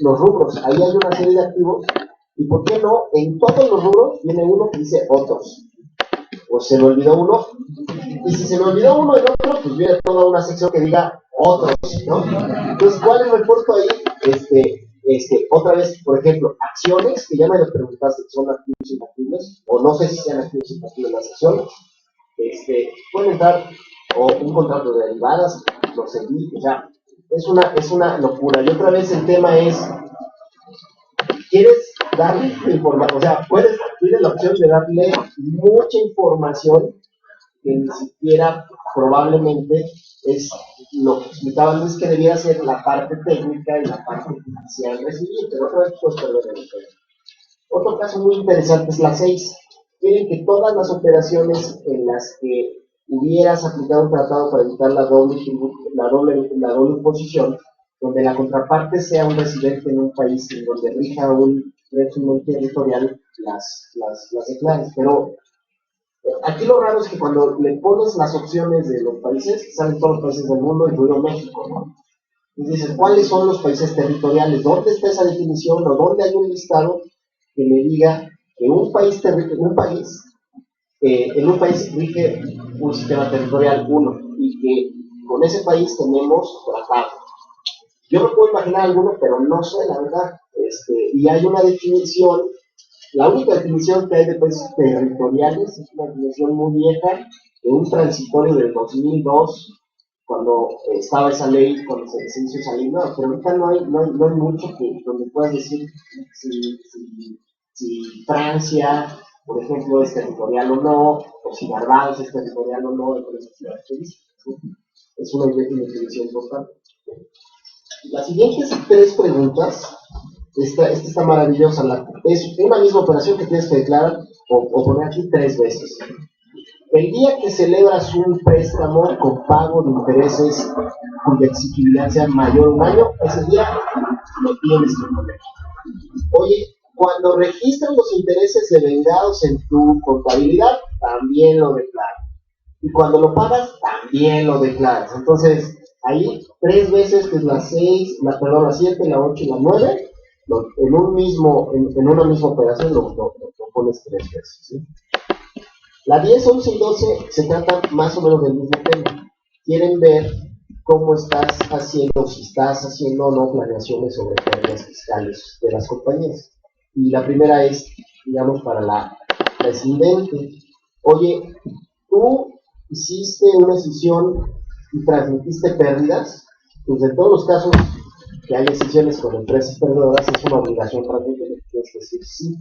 los rubros, ahí hay una serie de activos, y por qué no, en todos los rubros viene uno que dice otros. O se me olvidó uno, y si se me olvidó uno y otro, pues viene toda una sección que diga otros, ¿no? Entonces, ¿cuál es el reporto ahí? Otra vez, por ejemplo, acciones, que ya me lo preguntaste, son activos intangibles, o no sé si sean activos intangibles las acciones, pueden entrar, o un contrato de derivadas, lo seguí, o sea, es una locura. Y otra vez el tema es, ¿quieres darle información? O sea, tienes la opción de darle mucha información que ni siquiera probablemente es lo que explicaban, es que debía ser la parte técnica y la parte judicial recibir, pero otra vez puedes perder el tiempo. Otro caso muy interesante es la 6. Quieren que todas las operaciones en las que hubieras aplicado un tratado para evitar la doble imposición, donde la contraparte sea un residente en un país en donde rija un régimen territorial, las declares. Pero aquí lo raro es que cuando le pones las opciones de los países, salen todos los países del mundo, incluido México, ¿no? Y dices, ¿cuáles son los países territoriales? ¿Dónde está esa definición? ¿O dónde hay un listado que me diga que en un país rige un sistema territorial 1 y que con ese país tenemos tratado? Yo me puedo imaginar alguno, pero no sé, la verdad. Y hay una definición, la única definición que hay de países territoriales es una definición muy vieja, de un transitorio del 2002, cuando estaba esa ley, cuando se hizo esa ley. No, pero ahorita no hay mucho donde puedas decir si Francia, por ejemplo, es territorial o no, o si Barbados es territorial o no, es una definición importante. Las siguientes 3 preguntas, esta está maravillosa, es una misma operación que tienes que declarar o poner aquí 3 veces. El día que celebras un préstamo con pago de intereses cuya exigibilidad sea mayor a un año, ese día lo tienes que poner. Oye, cuando registran los intereses devengados en tu contabilidad, también lo declaras. Y cuando lo pagas, también lo declaras. Entonces, ahí 3 veces, que es la 6, la 7, la 8 y la 9, en una misma operación lo pones 3 veces, ¿sí? La 10, 11 y 12 se tratan más o menos del mismo tema. Quieren ver cómo estás haciendo, si estás haciendo o no planeaciones sobre pérdidas fiscales de las compañías. Y la primera es, digamos, para la presidente. Oye, tú hiciste una decisión y transmitiste pérdidas, pues en todos los casos que hay decisiones con empresas perdedoras es una obligación transmitir, tienes que decir sí.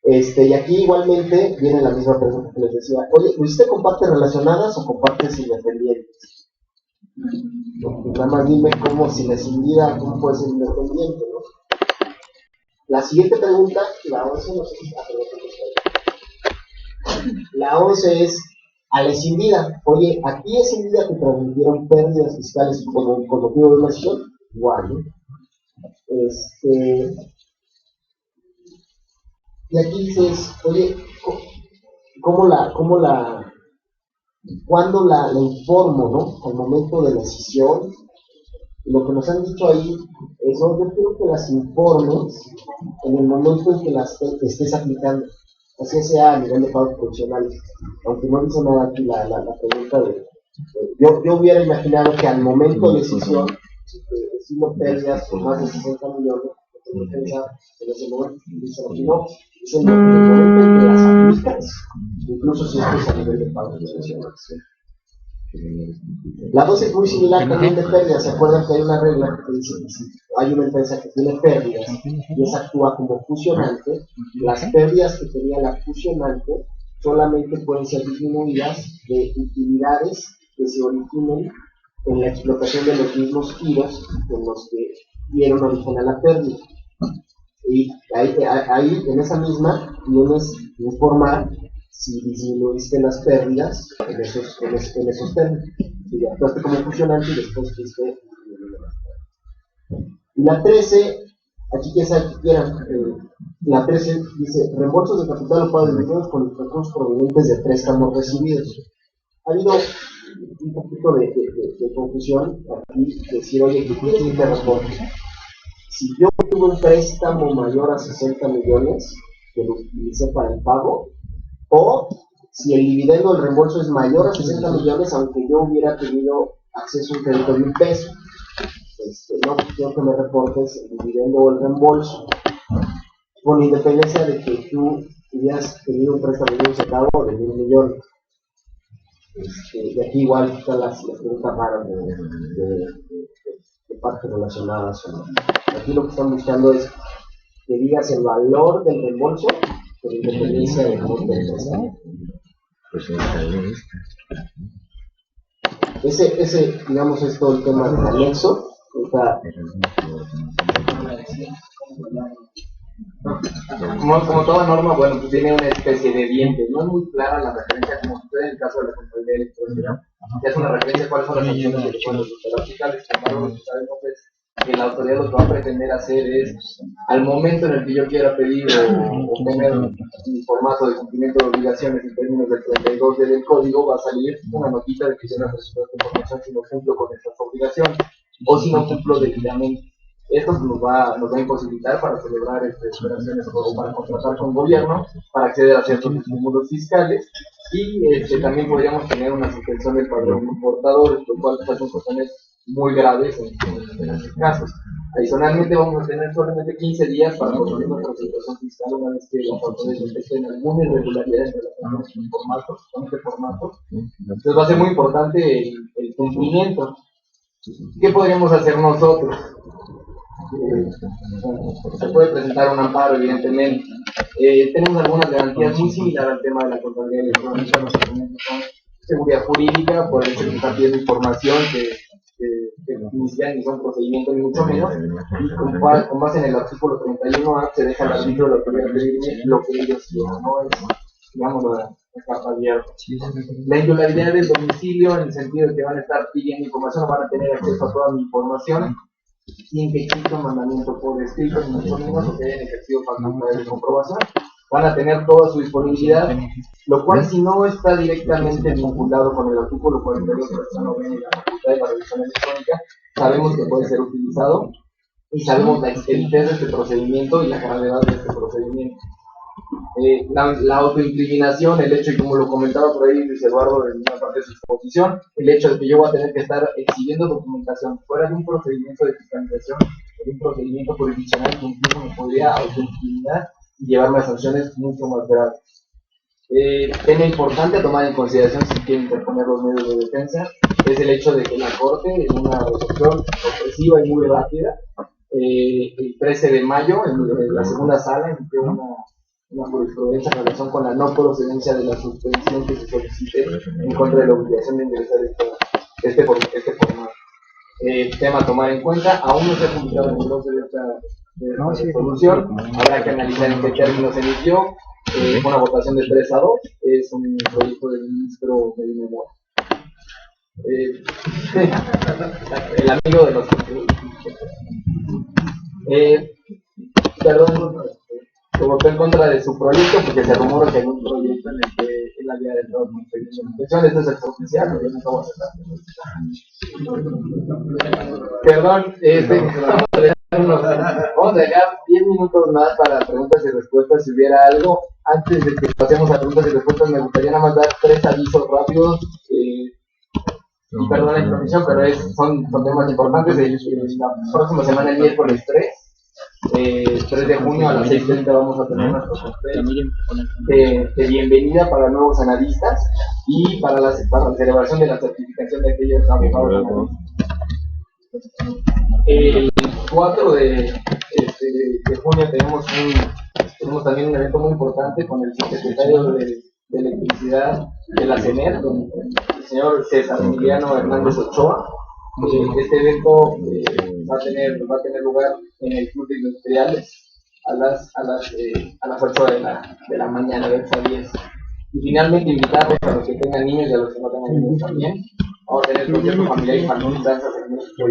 Y aquí igualmente viene la misma pregunta que les decía. Oye, ¿usted comparte relacionadas o compartes independientes? Nada más dime cómo, si la escindida, cómo puede ser independiente, ¿no? La siguiente pregunta, la 11, no sé si la 11 es a la escindida. Oye, aquí escindida te transmitieron pérdidas fiscales con motivo de una decisión. Igual, ¿no? Y aquí dices, oye, ¿cuándo la informo, no? Al momento de la decisión. Lo que nos han dicho ahí es, yo quiero que las informes en el momento en que las estés aplicando, así sea a nivel de pagos profesionales, aunque no dice nada aquí la pregunta Yo hubiera imaginado que al momento de decisión, si no pérdidas por más de 60 millones, pensar en ese momento, no, es en el momento en que las aplicas, incluso si esto es a nivel de pagos profesionales. La 2 es muy similar también de pérdidas. ¿Se acuerdan que hay una regla que dice que si hay una empresa que tiene pérdidas y esa actúa como fusionante, las pérdidas que tenía la fusionante solamente pueden ser disminuidas de utilidades que se originen en la explotación de los mismos giros en los que dieron origen a la pérdida. Y ahí en esa misma tienes que informar si disminuiste las pérdidas en esos términos. Si actuaste como fusionante y después fuiste. Y la 13, aquí quieran, la 13 dice reembolsos de capital o pago de dividendos con los recursos provenientes de préstamos recibidos. Ha habido un poquito de confusión aquí, decir, oye, ¿qué tiene que reporte? Si yo tuve un préstamo mayor a 60 millones que lo utilicé para el pago, o si el dividendo del reembolso es mayor a 60 millones, aunque yo hubiera tenido acceso a un crédito de $1, no quiero que me reportes el dividendo o el reembolso, con independencia de que tú hubieras tenido un préstamo de un centavo de 1 millón. Y aquí igual están las preguntas raras de partes relacionadas. Aquí lo que están buscando es que digas el valor del reembolso con independencia del monto del préstamo. Ese, digamos, es todo el tema del anexo. Como toda norma, bueno, pues tiene una especie de dientes. No es muy clara la referencia, como sucede en el caso de la contabilidad electrónica, que es una referencia a cuáles son las acciones que pueden resultar aplicables. Sin embargo, lo que sabemos es que la autoridad lo que va a pretender hacer es, al momento en el que yo quiera pedir o tener un formato de cumplimiento de obligaciones en términos del 32 del código, va a salir una notita de que yo no necesito esta información si no cumplo con estas obligaciones o si no cumplo debidamente. Esto nos va a imposibilitar para celebrar operaciones o para contratar con el gobierno, para acceder a ciertos estímulos fiscales y también podríamos tener una suspensión del padrón importador, lo cual son cuestiones muy graves en estos casos. Adicionalmente vamos a tener solamente 15 días para construir nuestra situación fiscal una vez que las autoridades detecten alguna irregularidad en relación con estos formatos, con este formato. Entonces va a ser muy importante el cumplimiento. ¿Qué podríamos hacer nosotros? Se puede presentar un amparo, evidentemente. Tenemos algunas garantías muy similares al tema de la contabilidad electrónica. Los documentos son seguridad jurídica, por el hecho de que están pidiendo información que ni siquiera ni son procedimientos ni mucho menos, y con base en el artículo 31A se deja al arbitrio de la autoridad pedirme lo que ellos quieran, no es, digamos, la carta abierta. La indularidad del domicilio, en el sentido de que van a estar pidiendo información, van a tener acceso a toda mi información, sin que exista un mandamiento por escrito, ni mucho menos, o que hayan ejercido facultades de comprobación. Van a tener toda su disponibilidad, lo cual si no está directamente vinculado con el artículo 42 de la novena y la facultad de la revisión electrónica, sabemos que puede ser utilizado y sabemos la extensez de este procedimiento y la gravedad de este procedimiento. La autoincriminación, el hecho, y como lo comentaba por ahí Luis Eduardo en una parte de su exposición, el hecho de que yo voy a tener que estar exhibiendo documentación fuera de un procedimiento de fiscalización, de un procedimiento jurisdiccional que incluso me podría autoincriminar y llevarme a sanciones mucho más graves. Tema importante a tomar en consideración si quieren interponer los medios de defensa es el hecho de que la Corte, en una resolución opresiva y muy rápida, el 13 de mayo, en la segunda sala, emitió una jurisprudencia en relación con la no procedencia de la suspensión que se solicite en contra de la obligación de ingresar este formato. Tema a tomar en cuenta, aún no se ha publicado el endoso de esta resolución, habrá que analizar en qué términos se emitió, una votación de 3-2, es un proyecto del ministro Medina Mora. El amigo de los perdón, se votó en contra de su proyecto porque se rumora que hay un proyecto en el que él había entrado con intención. Este es el oficial, yo nunca voy a aceptar. Perdón, vamos a dejar 10 minutos más para preguntas y respuestas si hubiera algo. Antes de que pasemos a preguntas y respuestas, me gustaría nada más dar 3 avisos rápidos. y perdón la intromisión, pero son temas importantes. La próxima semana, el miércoles 3 de junio a las 6:30 vamos a tener nuestro cóctel de bienvenida para nuevos analistas y para la celebración de la certificación de aquellos abogados analistas. El 4 de junio tenemos también un evento muy importante con el subsecretario de Electricidad de la CENER, el señor César Emiliano Hernández Ochoa. Este evento va a tener lugar en el Club de Industriales a las 8 de la mañana, de 8 a 10. Y finalmente invitarles a los que tengan niños y a los que no tengan niños también. Vamos a tener concierto familiar y familia danzas en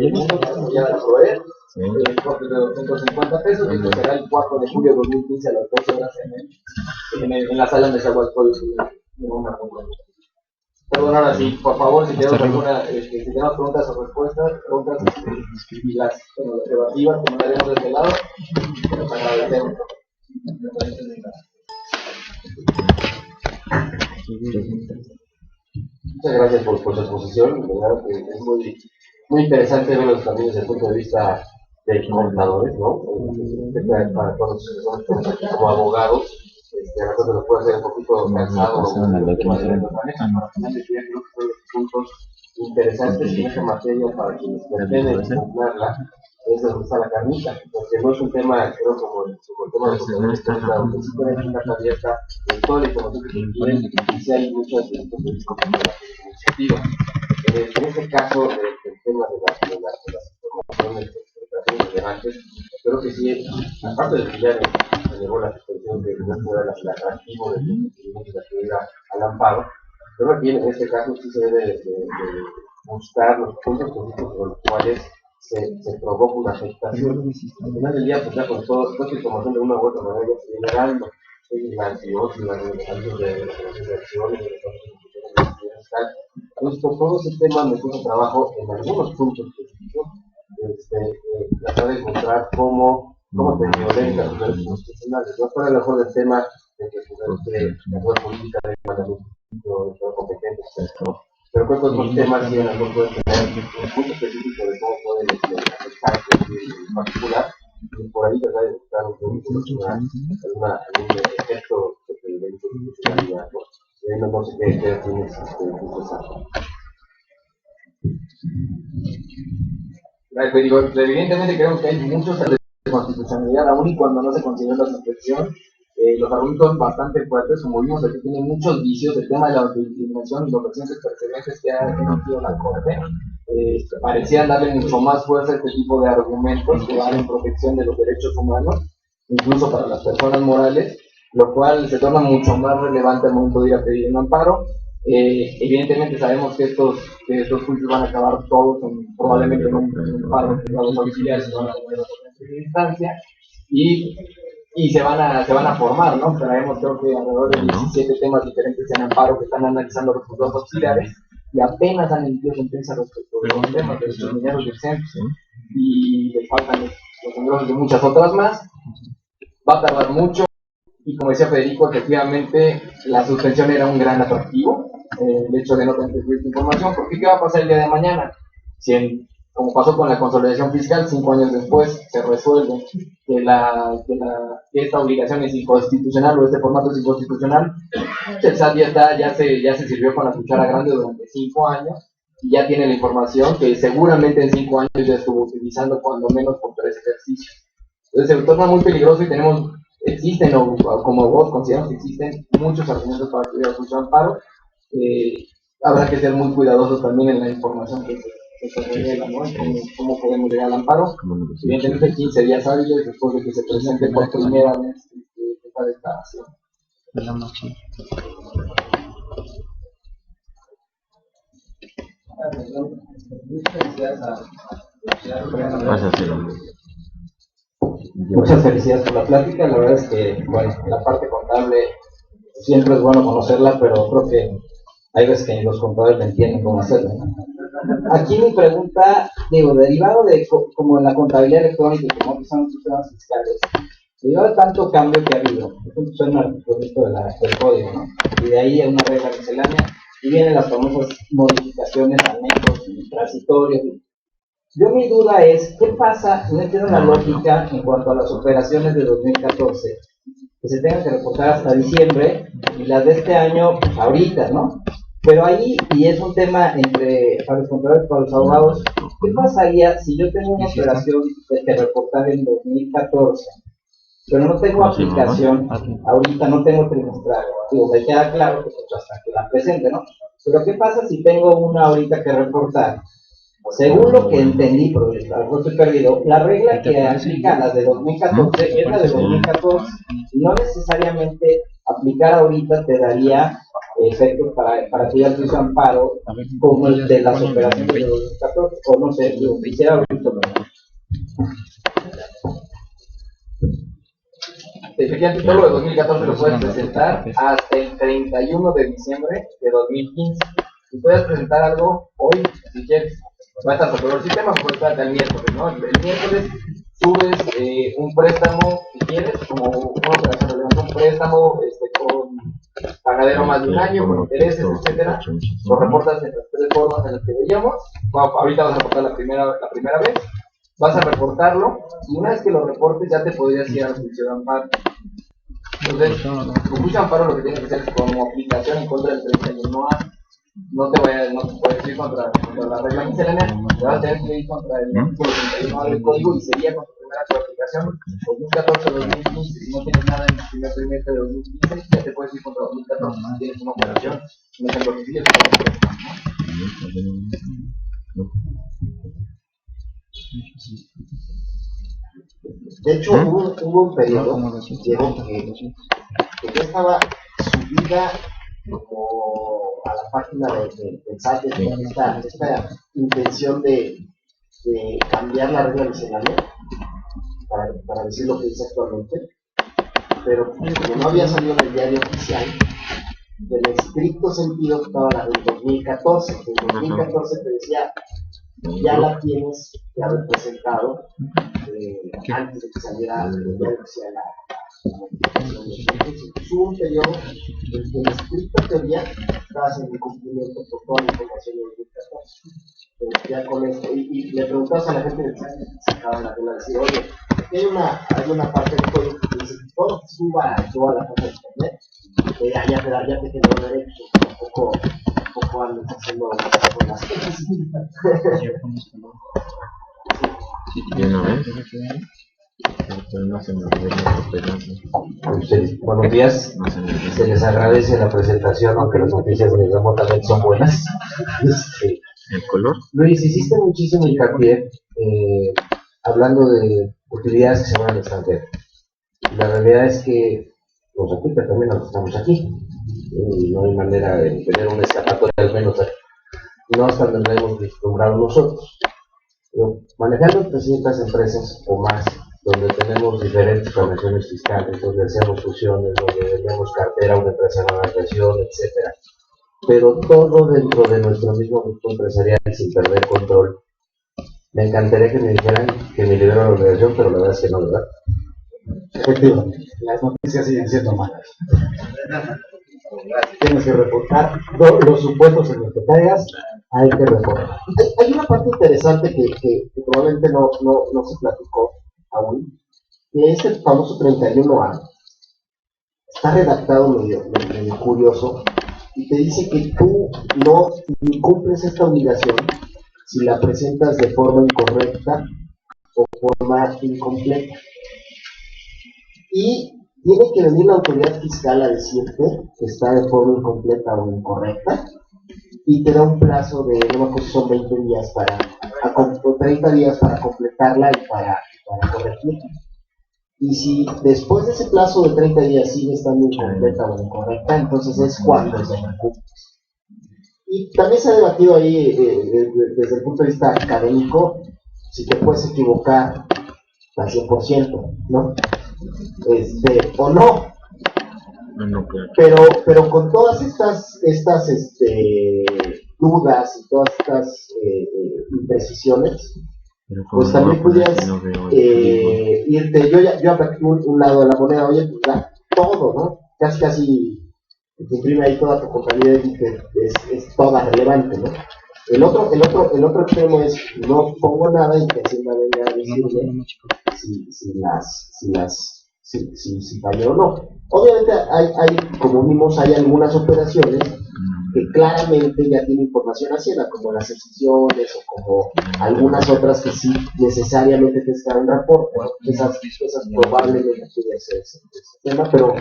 el mundo para apoyar a proveer. Cortes de 250 pesos, y esto será el 4 de julio de 2015 a las 12 horas en la sala de Zagualcoyo. Perdón, ahora sí, por favor, si tenemos alguna, si tenemos preguntas o respuestas, y las debativas que nos haremos de este lado, nos agradecemos. Muchas gracias por su exposición. La verdad que es muy interesante verlo también desde el punto de vista de contadores, ¿no? Para todos los que estamos aquí como abogados, a nosotros nos puede ser un poquito cansado el tema de los manejos, pero al final del día creo que son los puntos interesantes en esta materia para quienes pretenden examinarla. Es donde está la carnita, porque no es un tema, creo, como el tema de contabilidad, donde sí pueden tener una abierta de toda la información que se quieren, y si hay muchos de estos iniciativas. En este caso, el tema de las informaciones relevantes, creo que sí, aparte de que ya se llevó la suspensión de no fuera el atractivo de la actividad al amparo, creo que en este caso sí se debe de buscar los puntos políticos con los cuales se provoca una afectación. Al final del día, pues ya con toda esta información de una u otra manera ya se viene dando, la ansiosis, la regulación de las acciones, de las fiscales. Entonces, por todo ese tema me puse trabajo en algunos puntos específicos, tratar de encontrar cómo se violentan los derechos constitucionales. No fuera mejor del tema de que la nueva política de mandamiento competente, etc. Pero creo que otros temas sí en algún pueden tener un punto específico de cómo pueden afectar en particular, y por ahí tratar de buscar algún efecto de inconstitucionalidad, ¿no? No sé qué tienes Evidentemente creemos que hay muchos errores de constitucionalidad, aún y cuando no se considera la suspensión. Los argumentos son bastante fuertes, como vimos aquí tiene muchos vicios. El tema de la autodiscriminación y los recientes precedentes que ha emitido la Corte parecían darle mucho más fuerza a este tipo de argumentos que van en protección de los derechos humanos, incluso para las personas morales, lo cual se torna mucho más relevante al momento de ir a pedir un amparo. Evidentemente sabemos que estos juicios van a acabar todos probablemente en un par de juzgados auxiliares que van a tener otra instancia, y se van a formar, ¿no? Traemos creo que alrededor de 17 temas diferentes en amparo que están analizando los juzgados auxiliares, y apenas han emitido sentencia respecto de los temas de los mineros decentes, y les faltan los engrosos de muchas otras más. Va a tardar mucho, y como decía Federico, efectivamente la suspensión era un gran atractivo, el hecho de no tener esta información, porque ¿qué va a pasar el día de mañana? Si como pasó con la consolidación fiscal, 5 años después se resuelve que esta obligación es inconstitucional o este formato es inconstitucional, el SAT ya se sirvió con la cuchara grande durante 5 años, y ya tiene la información que seguramente en 5 años ya estuvo utilizando cuando menos por 3 ejercicios. Entonces se torna muy peligroso, y existen, o como vos consideramos que existen muchos argumentos para que haya un amparo. Habrá que ser muy cuidadosos también en la información que se revela, ¿no? ¿Cómo podemos llegar al amparo? Evidentemente 15 días hábiles después de que se presente por primera vez esta declaración. Muchas felicidades por la plática. La verdad es que, bueno, la parte contable siempre es bueno conocerla, pero creo que hay veces que los contadores no entienden cómo hacerlo, ¿no? Aquí mi pregunta, derivado de como en la contabilidad electrónica y como que son los sistemas fiscales, derivado de tanto cambio que ha habido, suena el proyecto del código, ¿no? Y de ahí a una regla miscelánea, y vienen las famosas modificaciones a netos y transitorios. Yo mi duda es, ¿qué pasa? No entiendo la lógica en cuanto a las operaciones de 2014, que se tengan que reportar hasta diciembre, y las de este año, pues ahorita, ¿no? Pero ahí, y es un tema para los contadores, para los abogados, ¿qué pasaría si yo tengo una operación que reportar en 2014, pero no tengo aplicación, ahorita no tengo trimestral? Digo, me queda claro que pues hasta que la presente, ¿no? Pero ¿qué pasa si tengo una ahorita que reportar? Según lo que entendí, porque a lo mejor estoy perdido, la regla que aplica a las de 2014 es la de 2014. Y no necesariamente aplicar ahorita te daría efectos para que ya se use amparo como el de las operaciones de 2014. O no sé, yo quisiera abrirlo. Efectivamente, todo lo de 2014 lo puedes presentar hasta el 31 de diciembre de 2015. Si puedes presentar algo hoy, si quieres, va a estar sobre el sistema, puedes estar el miércoles, ¿no? El miércoles subes un préstamo, si quieres, como una operación de un préstamo con pagadero más de un año, con intereses, etcétera. Lo reportas en las tres formas en las que veíamos. Bueno, ahorita vas a reportar la primera vez. Vas a reportarlo y una vez que lo reportes ya te podrías ir a la juicio de amparo. Entonces, con juicio de amparo lo que tienes que hacer es como aplicación en contra del 31A. No te puedes ir contra la regla miscelánea, te vas a tener que ir contra el artículo 31A del código y sería con tu primera aplicación 2014-2015. Si no tienes nada en el primer trimestre de 2015, ya te puedes ir contra 2014 si tienes una operación, un ejemplo que sigues, ¿no? De hecho, hubo un periodo que ya estaba subida como a la página del site esta intención de cambiar la regla miscelánea para decir lo que dice actualmente, pero como no había salido en el diario oficial, del estricto sentido estaba la del 2014, que en 2014 te decía ya la tienes que haber presentado antes de que saliera el diario oficial hubo un periodo en estricta teoría estabas en cumplimiento por toda la información de 2014. Pero ya con esto, y le preguntabas a la gente del chat que sacaban la tela de decir, oye, aquí hay una parte del código que dice que todo suba a toda la página de internet, que ya te generó derechos, tampoco andes haciendo las cosas. Buenos días, se les agradece la presentación, aunque las noticias de remotamente son buenas. ¿El color? Luis, hiciste muchísimo hincapié hablando de utilidades que se van al extranjero. La realidad es que nos aplica también a los que estamos aquí. No hay manera de tener un escapatorio, al menos no hasta donde hemos vislumbrado nosotros. Pero manejando 300 empresas o más, donde tenemos diferentes conexiones fiscales, donde hacemos fusiones, donde vendemos cartera a una empresa de navegación, etcétera. Pero todo dentro de nuestro mismo grupo empresarial sin perder control. Me encantaría que me dijeran que me libero la obligación, pero la verdad es que no, ¿verdad? Efectivamente, las noticias siguen siendo malas. Tienes que reportar los supuestos en los que caigas, hay que reportar. Hay una parte interesante que probablemente no se platicó aún, que es el famoso 31A. Está redactado medio curioso y te dice que tú no cumples esta obligación si la presentas de forma incorrecta o forma incompleta. Y tiene que venir la autoridad fiscal a decirte que está de forma incompleta o incorrecta y te da un plazo de, no me acuerdo si son 20 días o 30 días para completarla y para corregirla. Y si después de ese plazo de 30 días sigue estando incompleta o incorrecta, entonces es cuando se recupera. Y también se ha debatido ahí desde el punto de vista académico si te puedes equivocar al 100%, ¿no? O no. No, claro. Pero con todas estas dudas y todas estas imprecisiones, pues también pudieras irte, yo ya aprendí un lado de la moneda, oye, pues ya todo, ¿no? Casi te imprime ahí toda tu contabilidad y que es toda relevante, ¿no? El otro extremo es no pongo nada y que Hacienda venga a decirme si falló o no. Obviamente hay, como vimos, hay algunas operaciones que claramente ya tienen información Hacienda, como las excepciones o como algunas otras que sí necesariamente te estar en reporte, ¿no? Esas probablemente pudiera ser ese tema, pero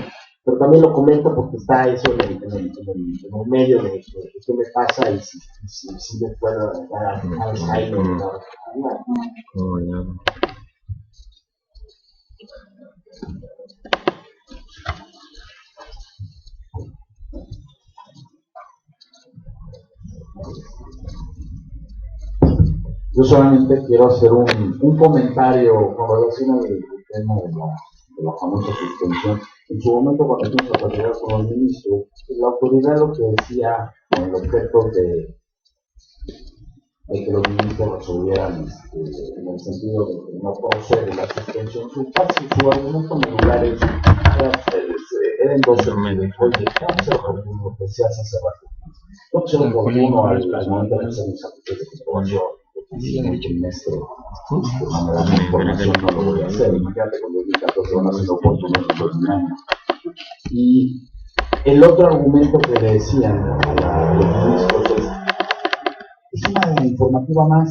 también lo comento porque está eso en el medio de qué me pasa y si me puedo dar Alzheimer o no. Yo solamente quiero hacer un comentario con relación al tema de la famosa suspensión. En su momento, cuando fuimos a platicar con el ministro, la autoridad lo que decía con el objeto de que los ministros resolvieran en el sentido de que no procede la suspensión, su argumento medular era en dos sentidos. Oye, vamos a lo que se hace rato. No se lo uno al momento de hacer mis ajustes de comprobación. El trimestre, la información no lo voy a hacer. Imagínate con 2014 van a ser oportunidades de un año. Y el otro argumento que le decían a los ministros es una informativa más.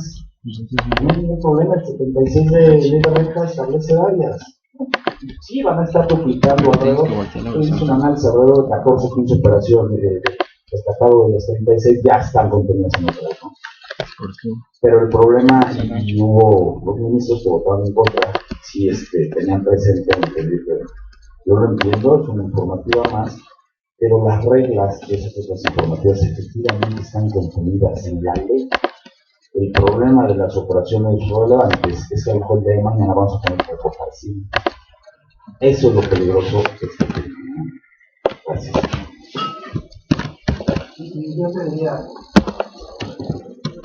No hay ningún problema, el 76 de ley de renta establece varias. Sí, van a estar duplicando alrededor. Es un análisis alrededor de 14 o 15 operaciones destacado de las 36 ya están contenidas en el trabajo. Pero el problema, y hubo los ministros que votaron en contra, si tenían presente entender que yo lo entiendo, es una informativa más, pero las reglas de esas otras informativas efectivamente están contenidas en la ley. El problema de las operaciones relevantes es que el juez de mañana vamos a tener que reportar sí. Eso es lo peligroso que está teniendo. Gracias. Yo te diría,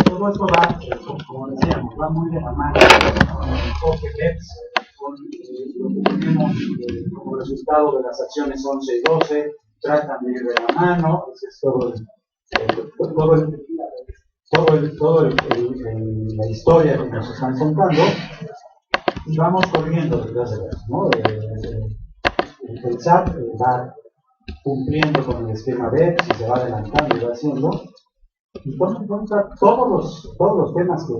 todo esto va, como decíamos, va muy de la mano con el enfoque BEPS, con lo que tenemos como resultado de las acciones 11 y 12, tratan de ir de la mano, ese es la historia que nos están contando, y vamos corriendo detrás de eso, ¿no? El SAT va cumpliendo con el esquema BEPS y se va adelantando y va haciendo, y toma en cuenta todos los temas que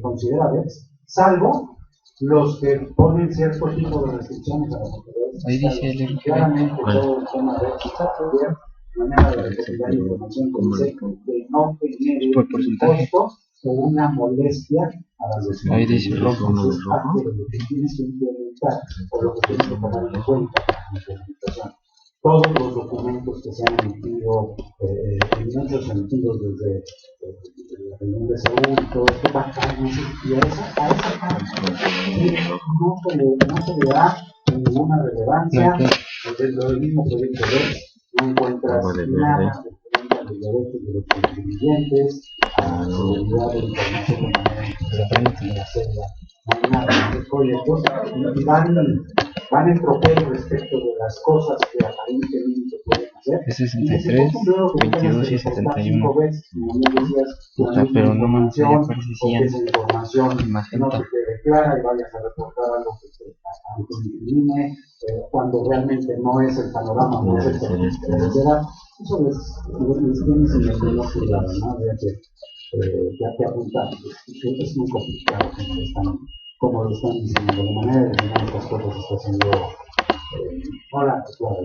considera BEPS, salvo los que ponen cierto tipo de restricciones a las autoridades. Ahí dice el claramente todo el tema BEPS está bien, de manera de recopilar información que dice que no genere un costo o una molestia a las decisiones. Ahí dice rojo. Entonces, parte de lo que tienes que implementar o lo que tienes que tomar en cuenta en la implementación. Todos los documentos que se han emitido en muchos sentidos desde la reunión de Seúl y todo esto va y a esa parte no se le da ninguna relevancia. Dentro del mismo proyecto no encuentras nada referente a los derechos de los contribuyentes, a la seguridad de información de manera de hacerla. No hay nada en los proyectos y van en tropel respecto de las cosas que aparentemente pueden hacer. Es 63, 22 y 71. Pero no más, ya parece 100. No se te declara y vayas a reportar algo que te incrimine, cuando realmente no es el panorama, no es el que deberá. Eso les tiene sin los cuidados, ¿no? Ya que apuntar. Es muy complicado como lo están diciendo, de manera de que estas cosas está haciendo ahora claro.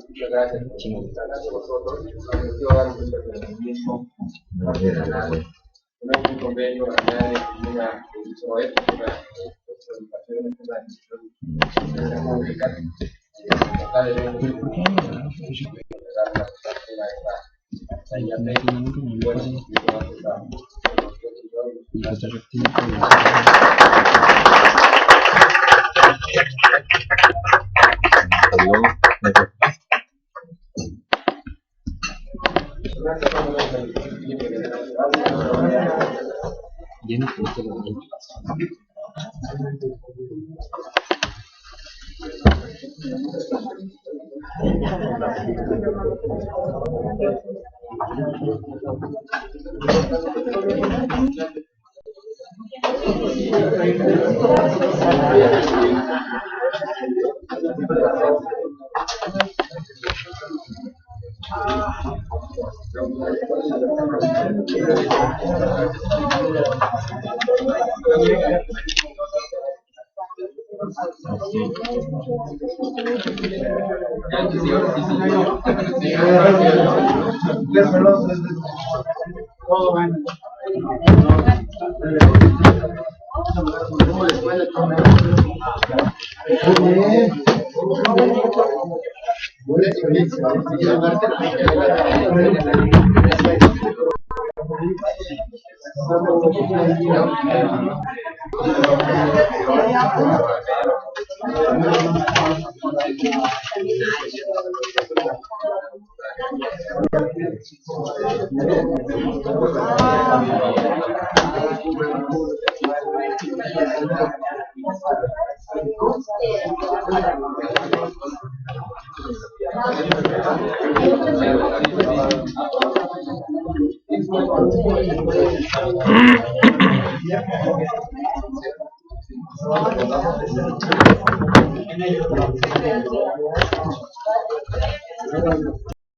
Muchas gracias a vosotros. Quiero dar un reconocimiento un convenio una Ya no puse la ley. Buena experiencia.